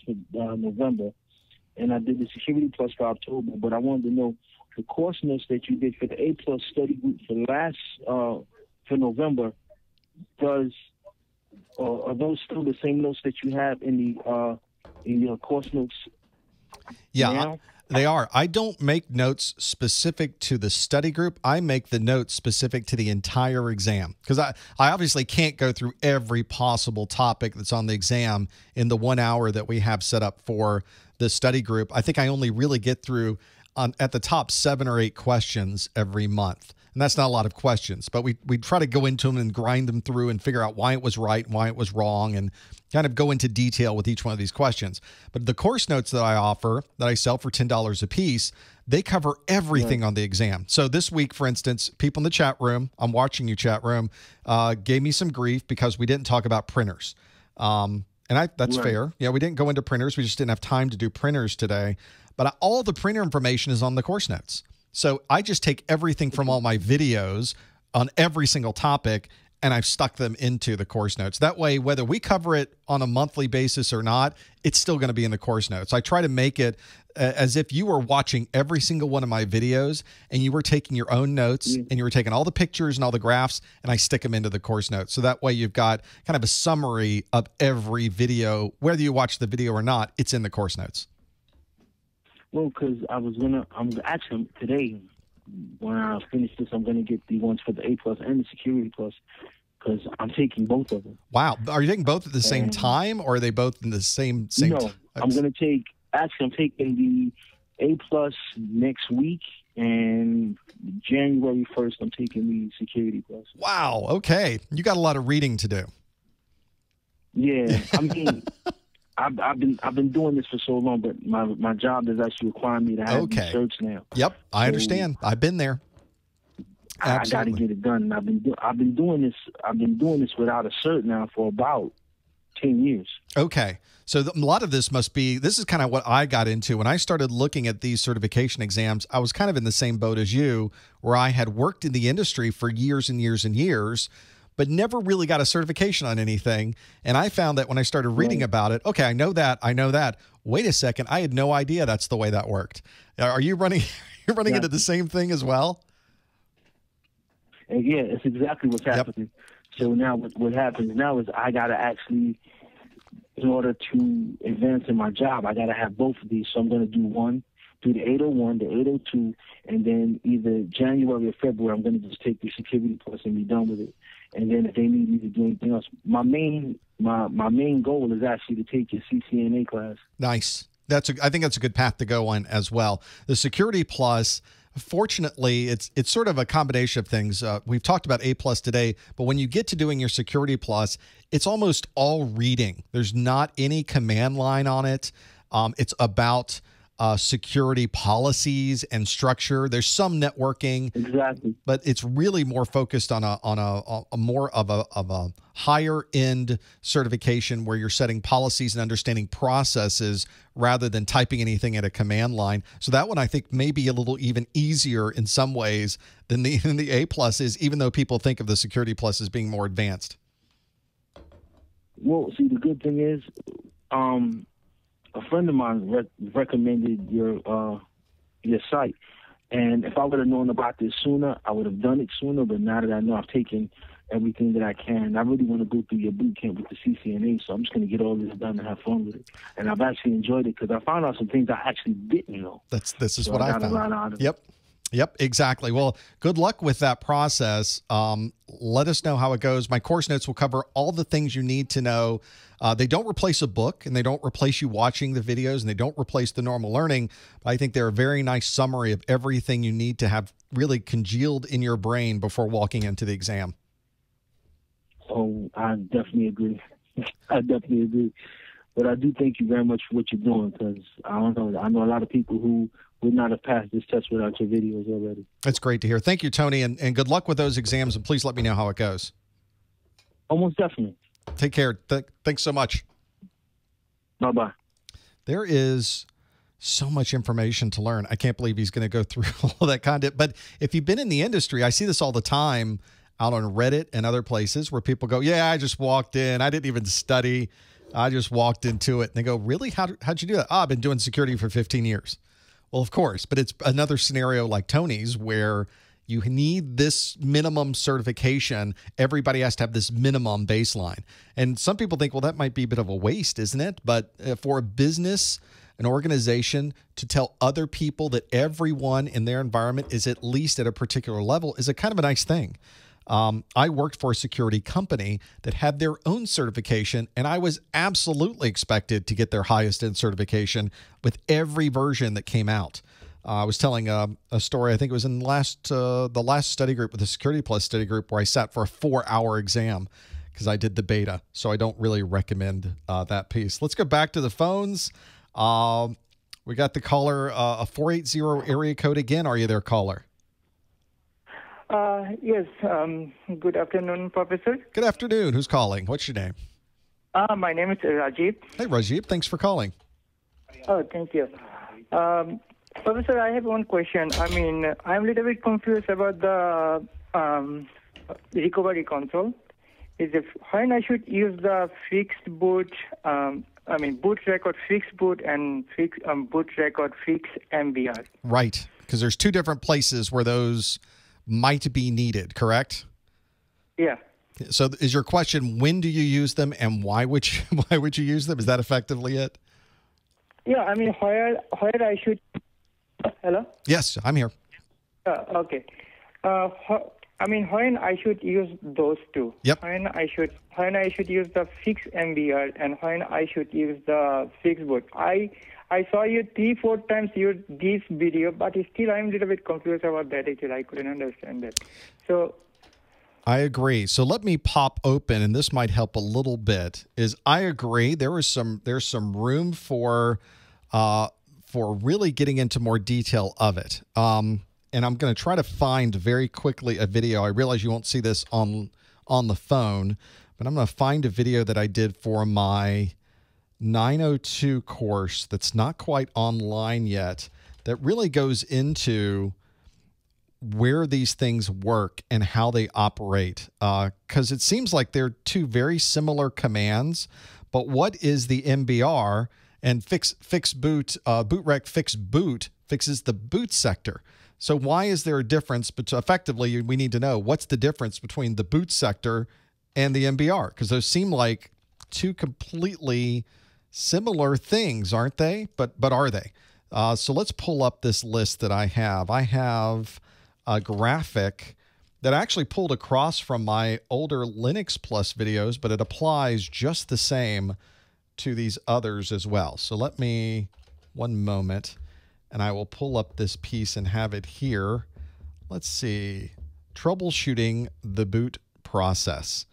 November, and I did the Security Plus for October. But I wanted to know the course notes that you did for the A+ study group for November. Are those still the same notes that you have in your course notes? Yeah. Now? They are. I don't make notes specific to the study group. I make the notes specific to the entire exam, because I obviously can't go through every possible topic that's on the exam in the 1 hour that we have set up for the study group. I think I only really get through at the top 7 or 8 questions every month. And that's not a lot of questions, but we try to go into them and grind them through and figure out why it was right and why it was wrong, and kind of go into detail with each one of these questions. But the course notes that I offer, that I sell for $10 a piece, they cover everything on the exam. So this week, for instance, people in the chat room, I'm watching you chat room, gave me some grief because we didn't talk about printers. That's fair. Yeah, we didn't go into printers. We just didn't have time to do printers today. But all the printer information is on the course notes. So I just take everything from all my videos on every single topic, and I've stuck them into the course notes. That way, whether we cover it on a monthly basis or not, it's still going to be in the course notes. I try to make it as if you were watching every single one of my videos and you were taking your own notes and you were taking all the pictures and all the graphs, and I stick them into the course notes. So that way you've got kind of a summary of every video, whether you watch the video or not, it's in the course notes. Well, because I'm actually today, when I finish this, I'm going to get the ones for the A+ and the Security Plus, because I'm taking both of them. Wow. Are you taking both at the same time, or are they both in the same No, time? I'm taking the A+ next week, and January 1st, I'm taking the Security Plus. Wow. Okay. You got a lot of reading to do. Yeah. I mean, I've been doing this for so long, but my job does actually require me to have these certs now. Yep. I understand. I've been there. I got to get it done. I've been doing this without a cert now for about 10 years. Okay. So a lot of this this is kind of what I got into. When I started looking at these certification exams, I was kind of in the same boat as you, where I had worked in the industry for years and years and years, but never really got a certification on anything. And I found that when I started reading about it, okay, I know that. Wait a second. I had no idea that's the way that worked. Are you running into the same thing as well? And yeah, it's exactly what's happening. So now what happens now is I got to actually, in order to advance in my job, I got to have both of these. So I'm going to do the 801, the 802, and then either January or February, I'm going to just take the Security Plus and be done with it. And then if they need me to do anything else, my main goal is actually to take your CCNA class. Nice. I think that's a good path to go on as well. The Security Plus, fortunately, it's sort of a combination of things. We've talked about A+ today, but when you get to doing your Security Plus, it's almost all reading. There's not any command line on it. It's about security policies and structure. There's some networking, exactly, but it's really more focused on a more of a higher end certification where you're setting policies and understanding processes rather than typing anything at a command line. So that one I think may be a little even easier in some ways than the A+ is, even though people think of the Security Plus as being more advanced. Well, see, the good thing is, a friend of mine recommended your site, and if I would have known about this sooner, I would have done it sooner. But now that I know, I've taken everything that I can. I really want to go through your boot camp with the CCNA, so I'm just going to get all this done and have fun with it. And I've actually enjoyed it because I found out some things I actually didn't know. This is what I found. Yep, exactly. Well, good luck with that process. Let us know how it goes. My course notes will cover all the things you need to know. They don't replace a book, and they don't replace you watching the videos, and they don't replace the normal learning. But I think they're a very nice summary of everything you need to have really congealed in your brain before walking into the exam. Oh, I definitely agree. But I do thank you very much for what you're doing, because I know a lot of people who would not have passed this test without your videos already. That's great to hear. Thank you, Tony, and good luck with those exams, and please let me know how it goes. Almost definitely. Take care. Thanks so much. Bye-bye. There is so much information to learn. I can't believe he's going to go through all that content. But if you've been in the industry, I see this all the time out on Reddit and other places where people go, yeah, I just walked in. I didn't even study. I just walked into it. And they go, really? How'd you do that? I've been doing security for 15 years. Well, of course, but it's another scenario like Tony's where you need this minimum certification. Everybody has to have this minimum baseline. And some people think, well, that might be a bit of a waste, isn't it? But for a business, an organization to tell other people that everyone in their environment is at least at a particular level is a kind of a nice thing. I worked for a security company that had their own certification, and I was absolutely expected to get their highest end certification with every version that came out. I was telling a story, I think it was in the last study group with the Security Plus study group, where I sat for a 4-hour exam because I did the beta. So I don't really recommend that piece. Let's go back to the phones. We got the caller, a 480 area code again. Are you there, caller? Yes. Good afternoon, Professor. Good afternoon. Who's calling? What's your name? My name is Rajiv. Hey, Rajiv. Thanks for calling. Oh, thank you. Professor, I have one question. I mean, I'm a little bit confused about the recovery console. When I should use the fixed boot boot record fix boot and boot record fix MBR. Right, because there's two different places where those might be needed, correct? Yeah. So is your question, when do you use them and why would you use them? Is that effectively it? Yeah, where I should... Hello? Yes, I'm here. Okay. When I should use those two? Yep. When I should use the fix MBR and when I should use the fix boot. I saw you 3-4 times use this video, but still I'm a little bit confused about that. Actually, I couldn't understand that. So I agree. So let me pop open, and this might help a little bit. I agree. There's some room for really getting into more detail of it. And I'm going to try to find very quickly a video. I realize you won't see this on the phone, but I'm going to find a video that I did for my 902 course that's not quite online yet, that really goes into where these things work and how they operate. Because it seems like they're two very similar commands, but what is the MBR? And fix boot, bootrec fix boot fixes the boot sector. So why is there a difference? But effectively, we need to know what's the difference between the boot sector and the MBR, because those seem like two completely similar things, aren't they? But are they? So let's pull up this list that I have. I have a graphic that I actually pulled across from my older Linux Plus videos, but it applies just the same to these others as well. So let me, one moment, and I will pull up this piece and have it here. Let's see, troubleshooting the boot process.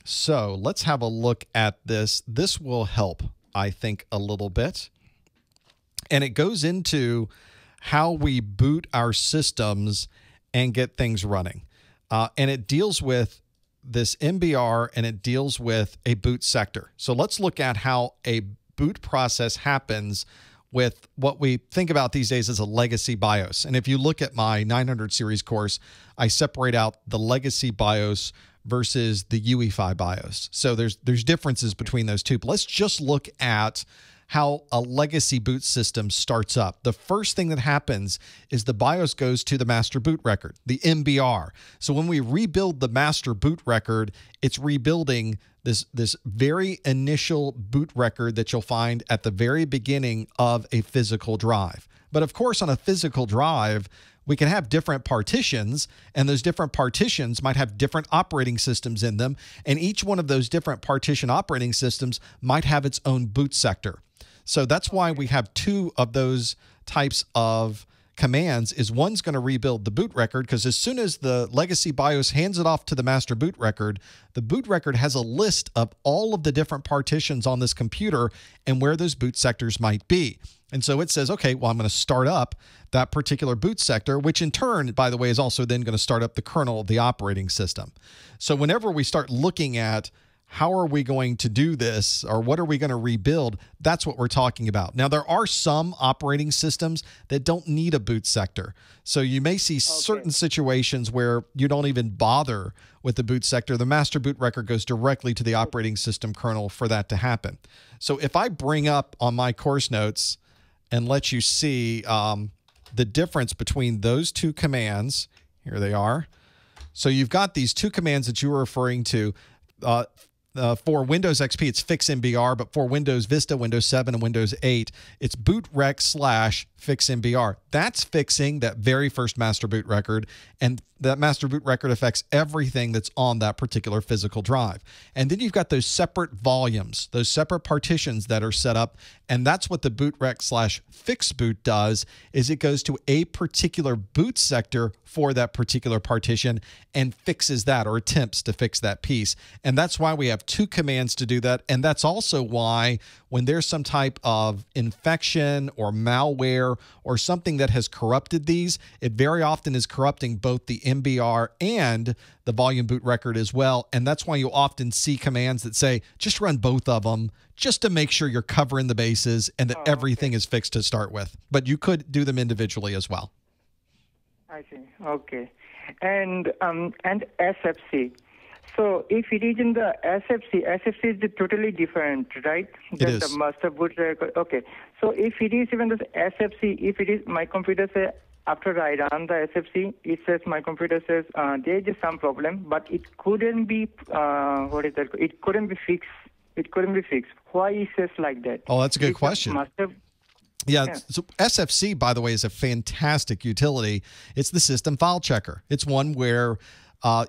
So let's have a look at this. This will help, I think, a little bit. And it goes into how we boot our systems and get things running. And it deals with this MBR, and it deals with a boot sector. So let's look at how a boot process happens with what we think about these days as a legacy BIOS. And if you look at my 900 series course, I separate out the legacy BIOS versus the UEFI BIOS. So there's differences between those two. But let's just look at how a legacy boot system starts up. The first thing that happens is the BIOS goes to the master boot record, the MBR. So when we rebuild the master boot record, it's rebuilding this very initial boot record that you'll find at the very beginning of a physical drive. But of course, on a physical drive, we can have different partitions, and those different partitions might have different operating systems in them, and each one of those different partition operating systems might have its own boot sector. So that's why we have two of those types of commands. Is one's going to rebuild the boot record, because as soon as the legacy BIOS hands it off to the master boot record, the boot record has a list of all of the different partitions on this computer and where those boot sectors might be. And so it says, okay, well, I'm going to start up that particular boot sector, which in turn, by the way, is also then going to start up the kernel of the operating system. So whenever we start looking at how are we going to do this, or what are we going to rebuild, that's what we're talking about. Now, there are some operating systems that don't need a boot sector. So you may see certain situations where you don't even bother with the boot sector. The master boot record goes directly to the operating system kernel for that to happen. So if I bring up on my course notes and let you see the difference between those two commands, here they are. So you've got these two commands that you were referring to. For Windows XP, it's fix MBR, but for Windows Vista, Windows 7, and Windows 8, it's bootrec/fix MBR. That's fixing that very first master boot record, and that master boot record affects everything that's on that particular physical drive. And then you've got those separate volumes, those separate partitions that are set up, and that's what the bootrec/fix boot does, is it goes to a particular boot sector for that particular partition and fixes that, or attempts to fix that piece. And that's why we have two commands to do that. And that's also why when there's some type of infection or malware or something that has corrupted these, it very often is corrupting both the MBR and the volume boot record as well. And that's why you often see commands that say, just run both of them, just to make sure you're covering the bases and that everything is fixed to start with. But you could do them individually as well. I see. Okay. And SFC. So if it is in the SFC is totally different, right? It is. The master boot record. Okay. So if it is even the SFC, if it is my computer say after I run the SFC, it says my computer says there is some problem, but it couldn't be what is that? It couldn't be fixed. It couldn't be fixed. Why it says like that? Oh, that's a good question. Yeah. Yeah. So SFC, by the way, is a fantastic utility. It's the system file checker. It's one where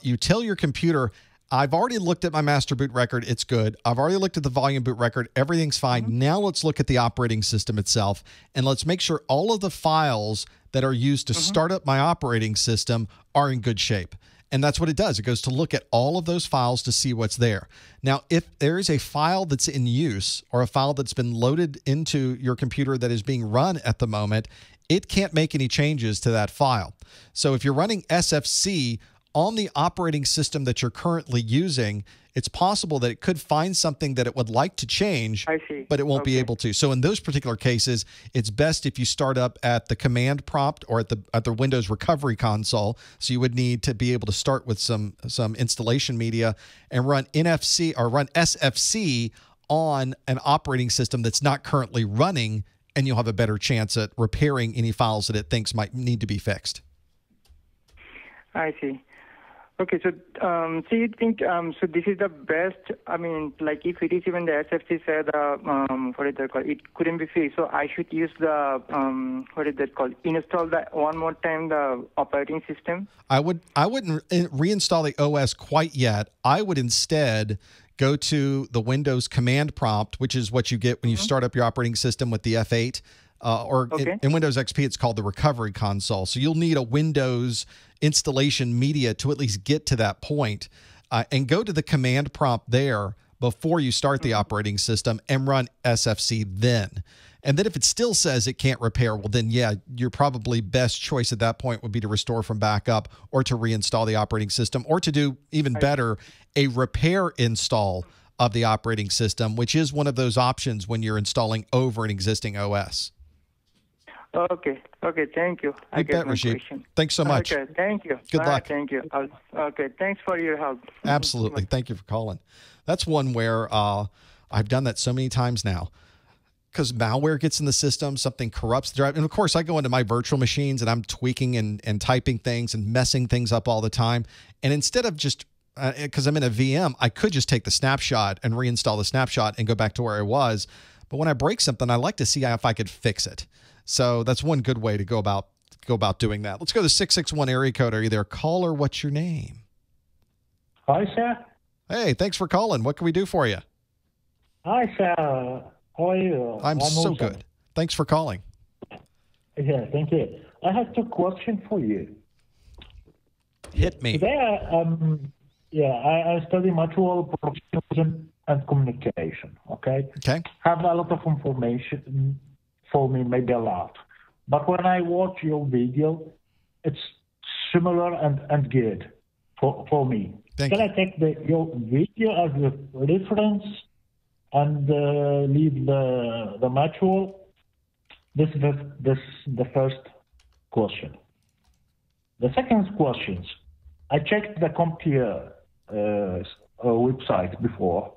you tell your computer, I've already looked at my master boot record. It's good. I've already looked at the volume boot record. Everything's fine. Now let's look at the operating system itself, and let's make sure all of the files that are used to start up my operating system are in good shape. And that's what it does. It goes to look at all of those files to see what's there. Now, if there is a file that's in use or a file that's been loaded into your computer that is being run at the moment, it can't make any changes to that file. So if you're running SFC on the operating system that you're currently using, it's possible that it could find something that it would like to change, I see. but it won't be able to. So in those particular cases, it's best if you start up at the command prompt or at the Windows recovery console. So you would need to be able to start with some installation media and run NFC or run SFC on an operating system that's not currently running, and you'll have a better chance at repairing any files that it thinks might need to be fixed. I see. Okay, so so you think so this is the best? I mean, like if it is even the SFC said what is that called? It couldn't be fixed. So I should use the what is that called? Install the one more time the operating system. I wouldn't reinstall the OS quite yet. I would instead go to the Windows command prompt, which is what you get when you start up your operating system with the F8. In Windows XP, it's called the recovery console. So you'll need a Windows installation media to at least get to that point, and go to the command prompt there before you start the operating system and run SFC then. And then if it still says it can't repair, well, then, yeah, your probably best choice at that point would be to restore from backup or to reinstall the operating system, or to do even better, a repair install of the operating system, which is one of those options when you're installing over an existing OS. Okay, thank you. I get my question. Thanks so much. Okay, thank you. Good luck. Thank you. Okay, thanks for your help. Absolutely. Thank you for calling. That's one where I've done that so many times now, because malware gets in the system, something corrupts the drive. And of course, I go into my virtual machines and I'm tweaking and typing things and messing things up all the time. And instead of just, because I'm in a VM, I could just take the snapshot and reinstall the snapshot and go back to where I was. But when I break something, I like to see if I could fix it. So that's one good way to go about doing that. Let's go to the 661 area code. Are you there? Caller, what's your name? Hi, sir. Hey, thanks for calling. What can we do for you? Hi, sir. How are you? I'm so good. Thanks for calling. Yeah, thank you. I have two questions for you. Hit me. Today, I study mutual professionalism and communication, okay? Okay. Have a lot of information for me, maybe a lot. But when I watch your video, it's similar and good for me. Can I take your video as a reference and leave the manual? This is the first question. The second question, I checked the CompTIA website before,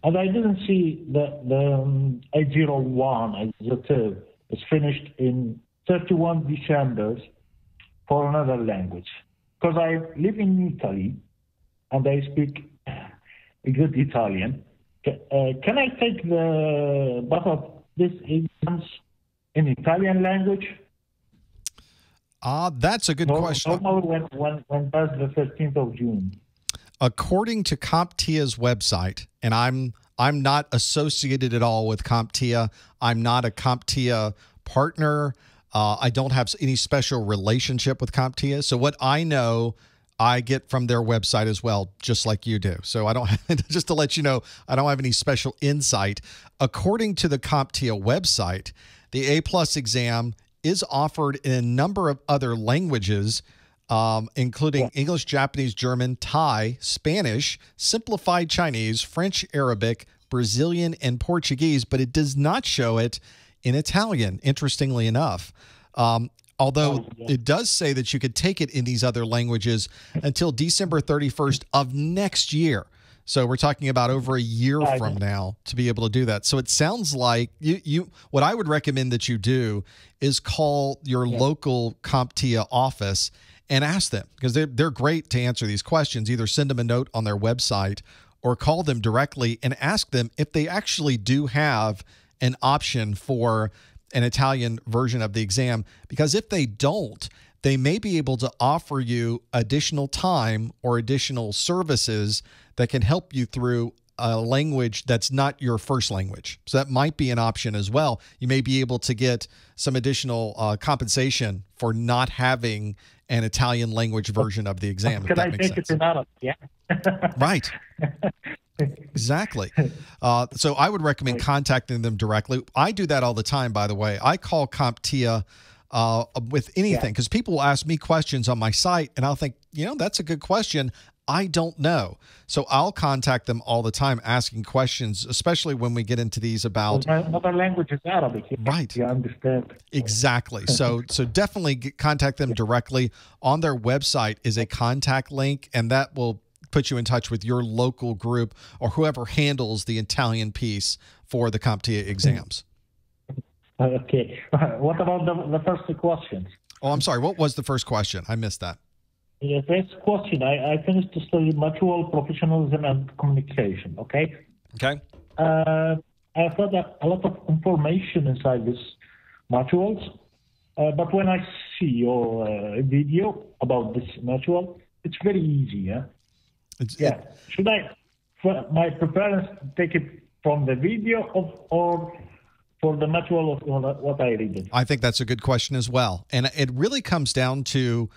and I didn't see the 801 as the term. It's finished in 31 December for another language. Because I live in Italy and I speak a good Italian. Can I take the both of these exams in Italian language? That's a good question. Normally when does the 13th of June? According to CompTIA's website, and I'm not associated at all with CompTIA. I'm not a CompTIA partner. I don't have any special relationship with CompTIA. So what I know, I get from their website as well, just like you do. So I don't have, just to let you know, I don't have any special insight. According to the CompTIA website, the A+ exam is offered in a number of other languages, including English, Japanese, German, Thai, Spanish, simplified Chinese, French, Arabic, Brazilian, and Portuguese, but it does not show it in Italian, interestingly enough. Although it does say that you could take it in these other languages until December 31st of next year. So we're talking about over a year from now to be able to do that. So it sounds like what I would recommend that you do is call your local CompTIA office and ask them, because they're great to answer these questions. Either send them a note on their website or call them directly and ask them if they actually do have an option for an Italian version of the exam. Because if they don't, they may be able to offer you additional time or additional services that can help you through a language that's not your first language. So that might be an option as well. You may be able to get some additional compensation for not having an Italian language version of the exam. Can I take it in Arabic? Yeah. Right. Exactly. So I would recommend contacting them directly. I do that all the time, by the way. I call CompTIA with anything, because people will ask me questions on my site, and I'll think, that's a good question. I don't know. So I'll contact them all the time asking questions, especially when we get into these about... My mother language is Arabic. Right. You understand. Exactly. So definitely contact them directly. On their website is a contact link, and that will put you in touch with your local group or whoever handles the Italian piece for the CompTIA exams. Okay. What about the first two questions? Oh, I'm sorry. What was the first question? I missed that. The first question, I finished to study mutual professionalism and communication, okay? Okay. I've got a lot of information inside this modules, but when I see your video about this module, it's very easy, yeah? Should my preference take it from the video or for the module of what I read it? I think that's a good question as well. And it really comes down to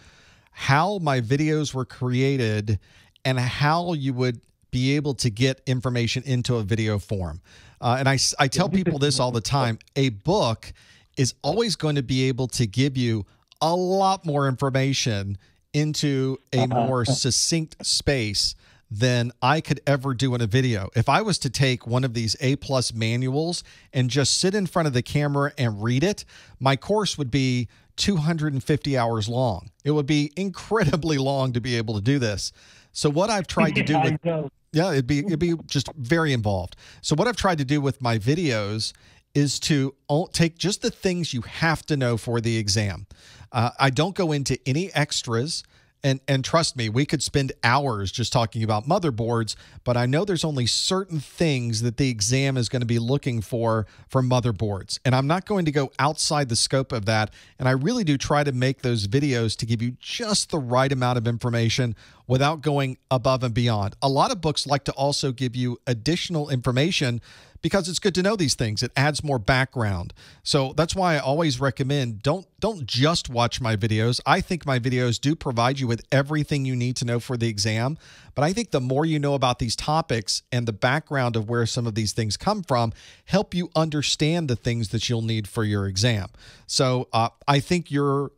how my videos were created and how you would be able to get information into a video form. And I tell people this all the time. A book is always going to be able to give you a lot more information into a more succinct space than I could ever do in a video. If I was to take one of these A+ manuals and just sit in front of the camera and read it, my course would be 250 hours long. It would be incredibly long to be able to do this. So what I've tried to do with it'd be just very involved. So what I've tried to do with my videos is to take just the things you have to know for the exam. I don't go into any extras. And trust me, we could spend hours just talking about motherboards, but I know there's only certain things that the exam is going to be looking for motherboards. And I'm not going to go outside the scope of that. And I really do try to make those videos to give you just the right amount of information without going above and beyond. A lot of books like to also give you additional information because it's good to know these things. It adds more background. So that's why I always recommend don't just watch my videos. I think my videos do provide you with everything you need to know for the exam. But I think the more you know about these topics and the background of where some of these things come from, help you understand the things that you'll need for your exam. So I think your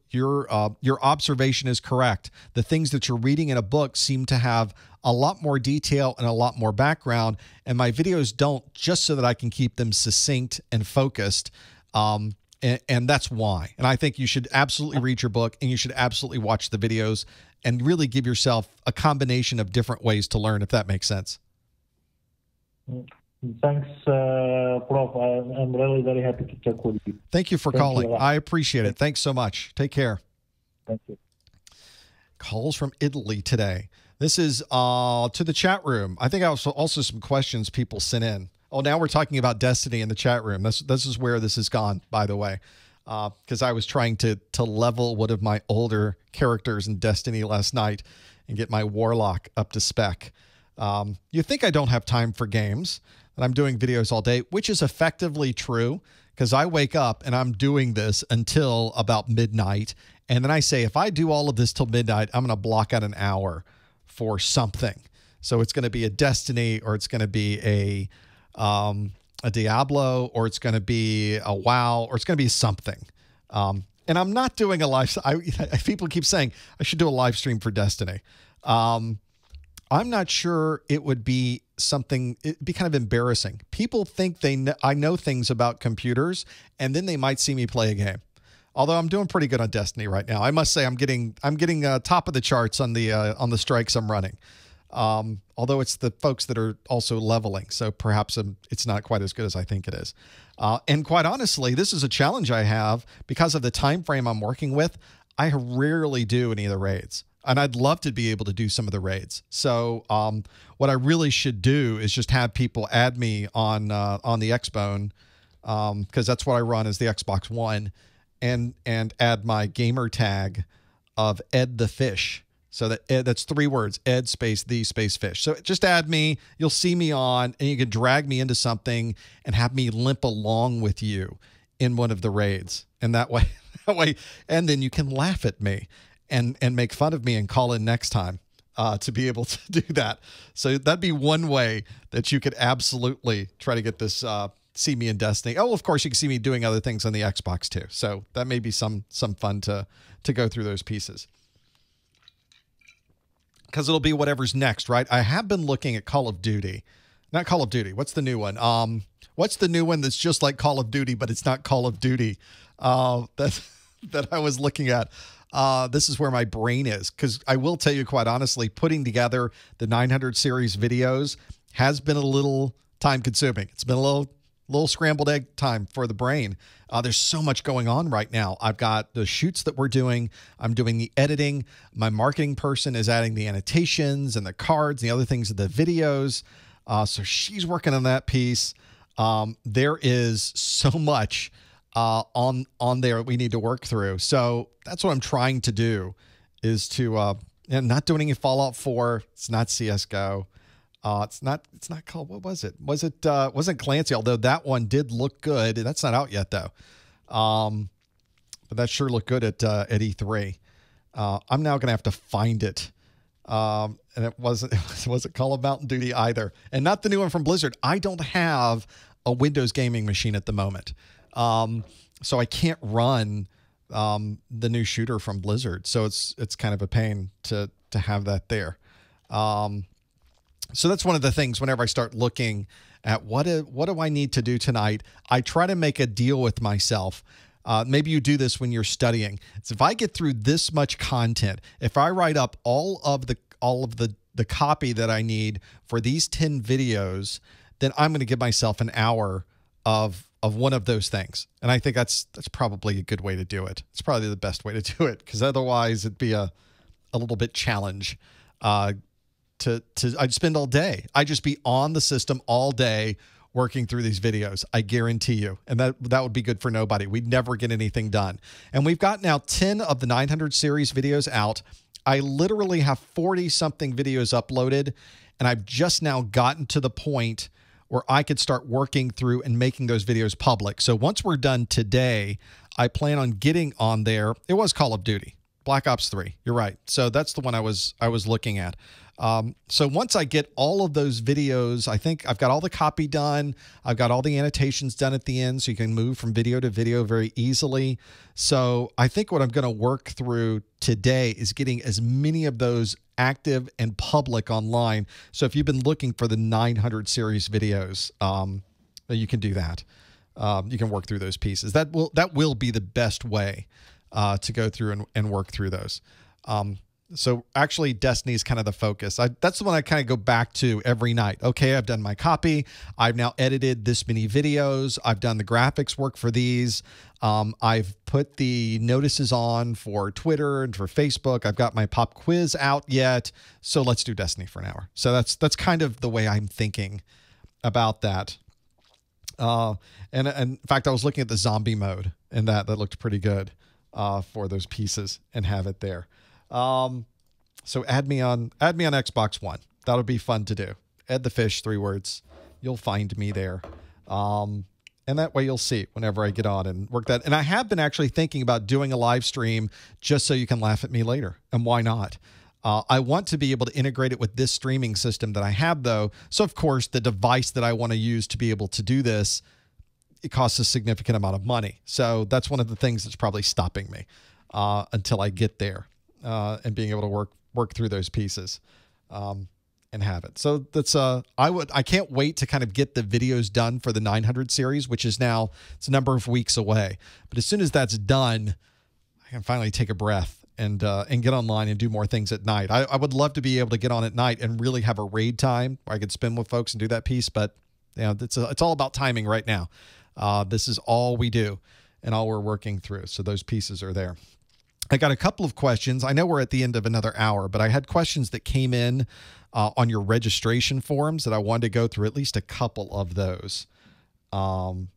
observation is correct. The things that you're reading in a book seem to have a lot more detail and a lot more background, and my videos don't, just so that I can keep them succinct and focused, and that's why. And I think you should absolutely read your book, and you should absolutely watch the videos, and really give yourself a combination of different ways to learn, if that makes sense. Thanks, Prof. I'm really very happy to talk with you. Thank you for calling. I appreciate it. Thanks so much. Take care. Thank you. Calls from Italy today. This is to the chat room. I think also some questions people sent in. Oh, now we're talking about Destiny in the chat room. This is where this has gone, by the way, because I was trying to level one of my older characters in Destiny last night and get my Warlock up to spec. You think I don't have time for games, that I'm doing videos all day, which is effectively true, because I wake up and I'm doing this until about midnight. And then I say, if I do all of this till midnight, I'm going to block out an hour for something. So it's going to be a Destiny, or it's going to be a Diablo, or it's going to be a WoW, or it's going to be something. And I'm not doing a live. People keep saying I should do a live stream for Destiny. I'm not sure it would be something. It'd be kind of embarrassing. People think I know things about computers, and then they might see me play a game. Although I'm doing pretty good on Destiny right now. I must say I'm getting top of the charts on the strikes I'm running. Although it's the folks that are also leveling, so perhaps it's not quite as good as I think it is. And quite honestly, this is a challenge I have because of the time frame I'm working with. I rarely do any of the raids, and I'd love to be able to do some of the raids. So what I really should do is just have people add me on the Xbone, because that's what I run is the Xbox One, and add my gamer tag of Ed the Fish. So that's 3 words, Ed space the space fish. So just add me, you'll see me on, and you can drag me into something and have me limp along with you in one of the raids. And that way, and then you can laugh at me and make fun of me and call in next time to be able to do that. So that'd be one way that you could absolutely try to get this, see me in Destiny. Oh, of course, you can see me doing other things on the Xbox too. So that may be some fun to go through those pieces. Because it'll be whatever's next, right? I have been looking at Call of Duty. Not Call of Duty. What's the new one? What's the new one that's just like Call of Duty, but it's not Call of Duty? That I was looking at. This is where my brain is. Because I will tell you quite honestly, putting together the 900 series videos has been a little time consuming. It's been a little scrambled egg time for the brain. There's so much going on right now. I've got the shoots that we're doing. I'm doing the editing. My marketing person is adding the annotations and the cards, and the other things of the videos. So she's working on that piece. There is so much on there we need to work through. So that's what I'm trying to do is to not doing any Fallout 4. It's not CSGO. It's not called, what was it? Wasn't Clancy, although that one did look good. That's not out yet though. But that sure looked good at E3. I'm now going to have to find it. And it wasn't Call of Mountain Duty either. And not the new one from Blizzard. I don't have a Windows gaming machine at the moment. So I can't run, the new shooter from Blizzard. So it's kind of a pain to have that there. So that's one of the things whenever I start looking at what do I need to do tonight, I try to make a deal with myself. Maybe you do this when you're studying. It's if I get through this much content, if I write up all of the copy that I need for these 10 videos, then I'm going to give myself an hour of one of those things. And I think that's probably a good way to do it. It's probably the best way to do it, because otherwise it'd be a little bit challenge. I'd spend all day. I'd just be on the system all day working through these videos. I guarantee you. And that would be good for nobody. We'd never get anything done. And we've got now 10 of the 900 series videos out. I literally have 40 something videos uploaded, and I've just now gotten to the point where I could start working through and making those videos public. So once we're done today, I plan on getting on there. It was Call of Duty, Black Ops 3. You're right. So that's the one I was looking at. So once I get all of those videos, I think I've got all the copy done. I've got all the annotations done at the end, so you can move from video to video very easily. So I think what I'm going to work through today is getting as many of those active and public online. So if you've been looking for the 900 series videos, you can do that. You can work through those pieces. That will be the best way to go through and work through those. So actually, Destiny is kind of the focus. That's the one I kind of go back to every night. Okay, I've done my copy. I've now edited this many videos. I've done the graphics work for these. I've put the notices on for Twitter and for Facebook. I've got my pop quiz out yet. So let's do Destiny for an hour. So that's kind of the way I'm thinking about that. And in fact, I was looking at the zombie mode, and that looked pretty good for those pieces, and have it there. So add me on Xbox One. That'll be fun to do. Ed the Fish, 3 words. You'll find me there. And that way you'll see whenever I get on and work that. And I have been actually thinking about doing a live stream just so you can laugh at me later. And why not? I want to be able to integrate it with this streaming system that I have, though. So of course, the device that I want to use to be able to do this, it costs a significant amount of money. So that's one of the things that's probably stopping me until I get there. And being able to work through those pieces. and have it. So that's I can't wait to kind of get the videos done for the 900 series, which is now, it's a number of weeks away. But as soon as that's done, I can finally take a breath and get online and do more things at night. I would love to be able to get on at night and really have a raid time where I could spend with folks and do that piece, but you know, it's all about timing right now. This is all we do and all we're working through. So those pieces are there. I got a couple of questions. I know we're at the end of another hour, but I had questions that came in on your registration forms that I wanted to go through at least a couple of those and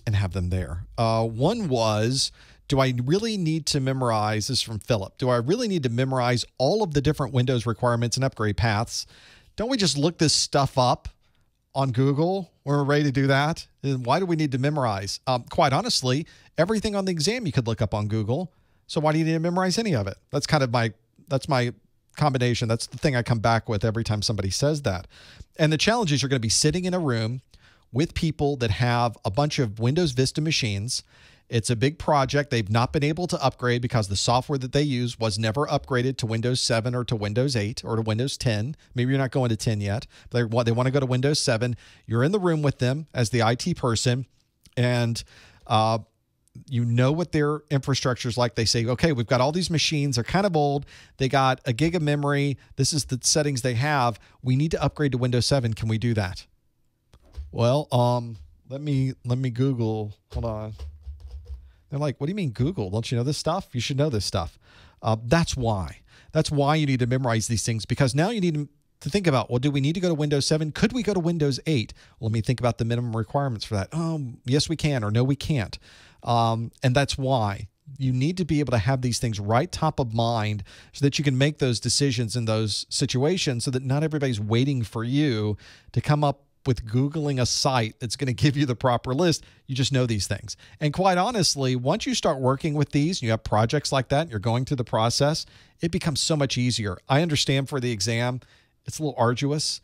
have them there. One was, do I really need to memorize, this is from Philip, do I really need to memorize all of the different Windows requirements and upgrade paths? Don't we just look this stuff up on Google when we're ready to do that? And why do we need to memorize? Quite honestly, everything on the exam you could look up on Google. So why do you need to memorize any of it? That's kind of that's my combination. That's the thing I come back with every time somebody says that. And the challenge is you're going to be sitting in a room with people that have a bunch of Windows Vista machines. It's a big project. They've not been able to upgrade because the software that they use was never upgraded to Windows 7 or to Windows 8 or to Windows 10. Maybe you're not going to 10 yet, but they want to go to Windows 7. You're in the room with them as the IT person, and you know what their infrastructure is like. They say, okay, we've got all these machines. They're kind of old. They got a gig of memory. This is the settings they have. We need to upgrade to Windows 7. Can we do that? Well, let me Google. Hold on. They're like, what do you mean Google? Don't you know this stuff? You should know this stuff. That's why. That's why you need to memorize these things, because now you need to think about, well, do we need to go to Windows 7? Could we go to Windows 8? Well, let me think about the minimum requirements for that. Yes, we can, or no, we can't. And that's why you need to be able to have these things right top of mind so that you can make those decisions in those situations, so that not everybody's waiting for you to come up with Googling a site that's going to give you the proper list. You just know these things. And quite honestly, once you start working with these, and you have projects like that, and you're going through the process, it becomes so much easier. I understand for the exam, it's a little arduous.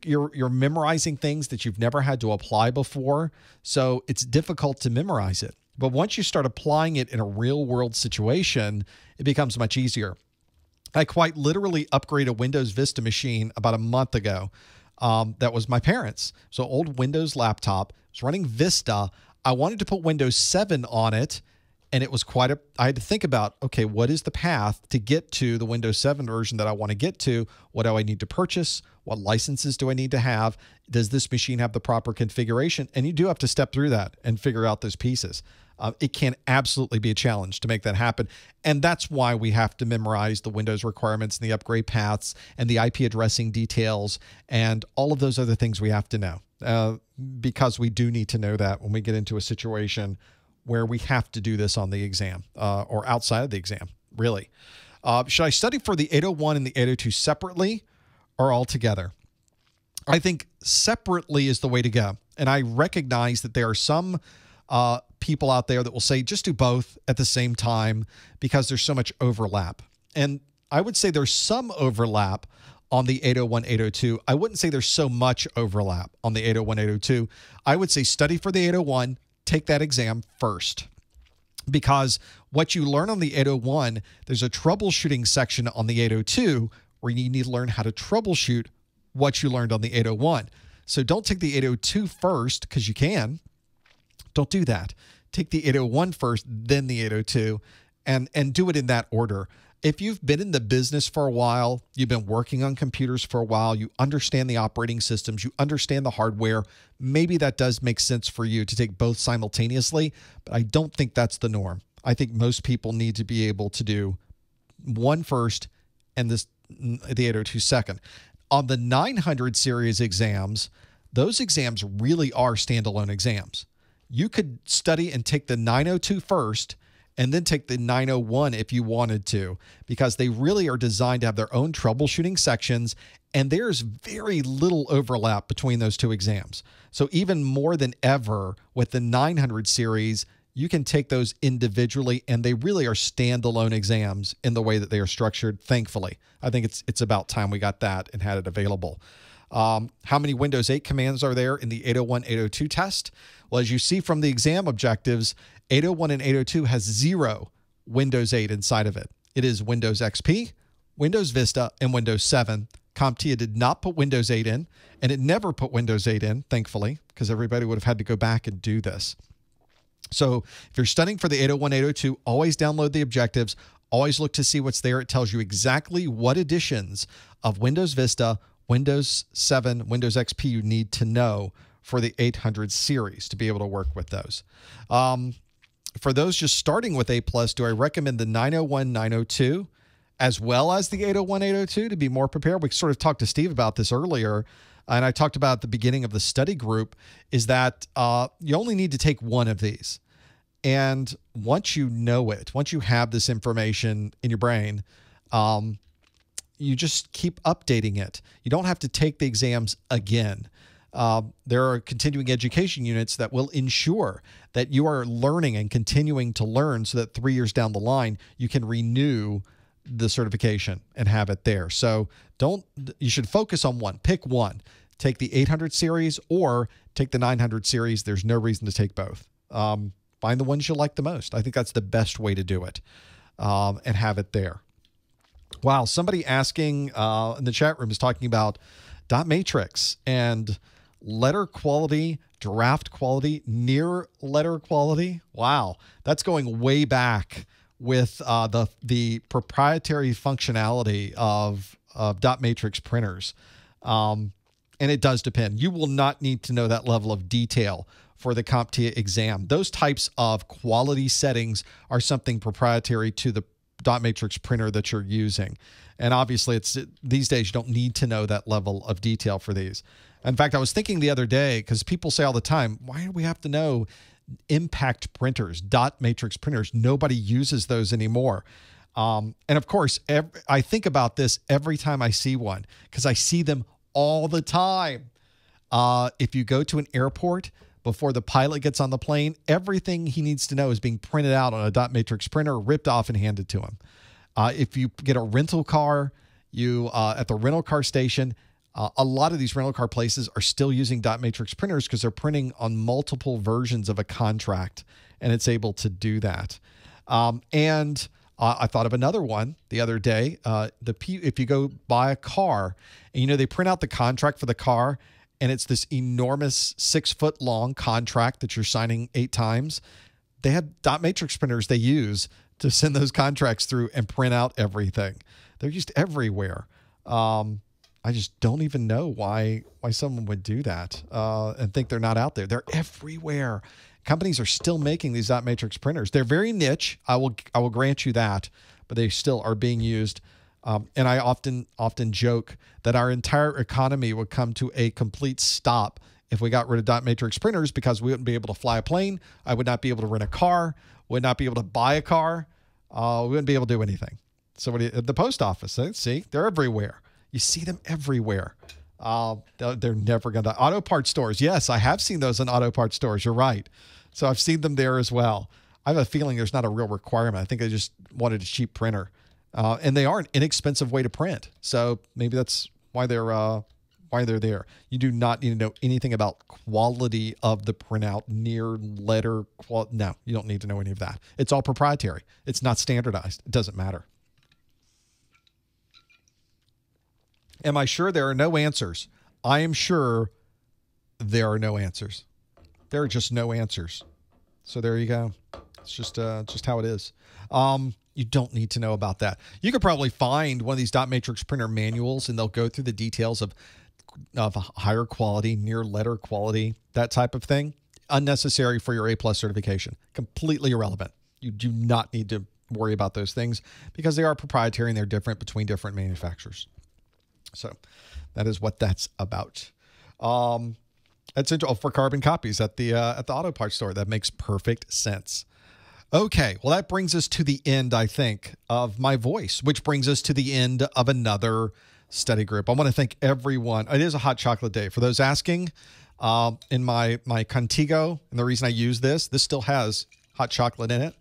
You're memorizing things that you've never had to apply before, so it's difficult to memorize it. But once you start applying it in a real-world situation, it becomes much easier. I quite literally upgraded a Windows Vista machine about a month ago. That was my parents'. So old Windows laptop. It was running Vista. I wanted to put Windows 7 on it, and it was I had to think about, okay, what is the path to get to the Windows 7 version that I want to get to? What do I need to purchase? What licenses do I need to have? Does this machine have the proper configuration? And you do have to step through that and figure out those pieces. It can absolutely be a challenge to make that happen. And that's why we have to memorize the Windows requirements and the upgrade paths and the IP addressing details and all of those other things we have to know, because we do need to know that when we get into a situation where we have to do this on the exam or outside of the exam, really. Should I study for the 801 and the 802 separately or all together? I think separately is the way to go. And I recognize that there are some people out there that will say just do both at the same time because there's so much overlap. And I would say there's some overlap on the 801, 802. I wouldn't say there's so much overlap on the 801, 802. I would say study for the 801, take that exam first. Because what you learn on the 801, there's a troubleshooting section on the 802 where you need to learn how to troubleshoot what you learned on the 801. So don't take the 802 first because you can. Don't do that. Take the 801 first, then the 802, and do it in that order. If you've been in the business for a while, you've been working on computers for a while, you understand the operating systems, you understand the hardware, maybe that does make sense for you to take both simultaneously, but I don't think that's the norm. I think most people need to be able to do one first and the 802 second. On the 900 series exams, those exams really are standalone exams. You could study and take the 902 first and then take the 901 if you wanted to, because they really are designed to have their own troubleshooting sections, and there's very little overlap between those two exams. So even more than ever with the 900 series, you can take those individually, and they really are standalone exams in the way that they are structured, thankfully. I think it's about time we got that and had it available. How many Windows 8 commands are there in the 801, 802 test? Well, as you see from the exam objectives, 801 and 802 has 0 Windows 8 inside of it. It is Windows XP, Windows Vista, and Windows 7 CompTIA did not put Windows 8 in, and it never put Windows 8 in, thankfully, because everybody would have had to go back and do this. So if you're studying for the 801, 802, always download the objectives. Always look to see what's there. It tells you exactly what editions of Windows Vista, Windows 7, Windows XP you need to know for the 800 series to be able to work with those. For those just starting with A+, do I recommend the 901, 902 as well as the 801, 802 to be more prepared? We sort of talked to Steve about this earlier, and I talked about at the beginning of the study group, is that you only need to take one of these. And once you know it, once you have this information in your brain, you just keep updating it. You don't have to take the exams again. There are continuing education units that will ensure that you are learning and continuing to learn so that 3 years down the line, you can renew the certification and have it there. So you should focus on one. Pick one. Take the 800 series or take the 900 series. There's no reason to take both. Find the ones you like the most. I think that's the best way to do it, and have it there. Wow, somebody asking in the chat room is talking about dot matrix and letter quality, draft quality, near letter quality. Wow, that's going way back with the proprietary functionality of dot matrix printers. And it does depend. You will not need to know that level of detail for the CompTIA exam. Those types of quality settings are something proprietary to the dot matrix printer that you're using. And obviously, these days you don't need to know that level of detail for these. In fact, I was thinking the other day, because people say all the time, why do we have to know impact printers, dot matrix printers? Nobody uses those anymore. And of course, I think about this every time I see one, because I see them all the time. If you go to an airport, before the pilot gets on the plane, everything he needs to know is being printed out on a dot matrix printer, ripped off and handed to him. If you get a rental car, at the rental car station, a lot of these rental car places are still using dot matrix printers because they're printing on multiple versions of a contract, and it's able to do that. And I thought of another one the other day. If you go buy a car, and they print out the contract for the car, and it's this enormous 6-foot-long contract that you're signing 8 times. They have dot matrix printers they use to send those contracts through and print out everything. They're used everywhere. I just don't even know why someone would do that and think they're not out there. They're everywhere. Companies are still making these dot matrix printers. They're very niche. I will grant you that, but they still are being used. And I often joke that our entire economy would come to a complete stop if we got rid of dot matrix printers, because we wouldn't be able to fly a plane. I would not be able to rent a car. Would not be able to buy a car. We wouldn't be able to do anything. So at the post office, see, they're everywhere. You see them everywhere. They're never going to. Auto parts stores. Yes, I have seen those in auto parts stores. You're right. So I've seen them there as well. I have a feeling there's not a real requirement. I think they just wanted a cheap printer. And they are an inexpensive way to print. So maybe that's why they're there. You do not need to know anything about quality of the printout, near letter quality. No, you don't need to know any of that. It's all proprietary. It's not standardized. It doesn't matter. Am I sure there are no answers? I am sure there are no answers. There are just no answers. So there you go. It's just how it is. You don't need to know about that. You could probably find one of these dot matrix printer manuals, and they'll go through the details of higher quality, near letter quality, that type of thing. Unnecessary for your A+ certification. Completely irrelevant. You do not need to worry about those things because they are proprietary and they're different between different manufacturers. So that is what that's about. That's for carbon copies at the auto parts store. That makes perfect sense. Okay, well, that brings us to the end, I think, of my voice, which brings us to the end of another study group. I want to thank everyone. It is a hot chocolate day. For those asking, in my Contigo, and the reason I use this still has hot chocolate in it.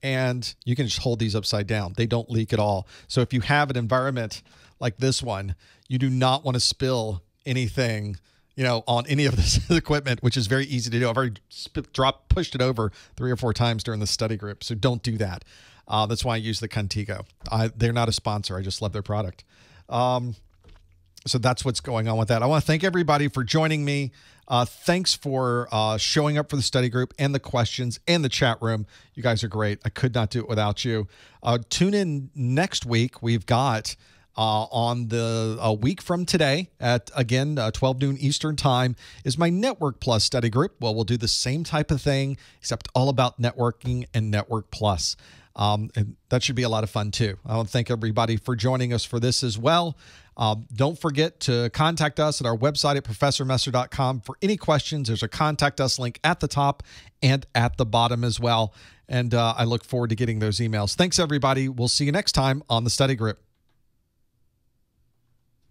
And you can just hold these upside down. They don't leak at all. So if you have an environment like this one, you do not want to spill anything on any of this equipment, which is very easy to do. I've already pushed it over 3 or 4 times during the study group, so don't do that. That's why I use the Contigo. They're not a sponsor. I just love their product. So that's what's going on with that. I want to thank everybody for joining me. Thanks for showing up for the study group and the questions and the chat room. You guys are great. I could not do it without you. Tune in next week. We've got on a week from today at, again, 12 noon Eastern time is my Network Plus study group. Well, we'll do the same type of thing, except all about networking and Network Plus. And that should be a lot of fun too. I want to thank everybody for joining us for this as well. Don't forget to contact us at our website at professormesser.com for any questions. There's a contact us link at the top and at the bottom as well. And I look forward to getting those emails. Thanks, everybody. We'll see you next time on the study group.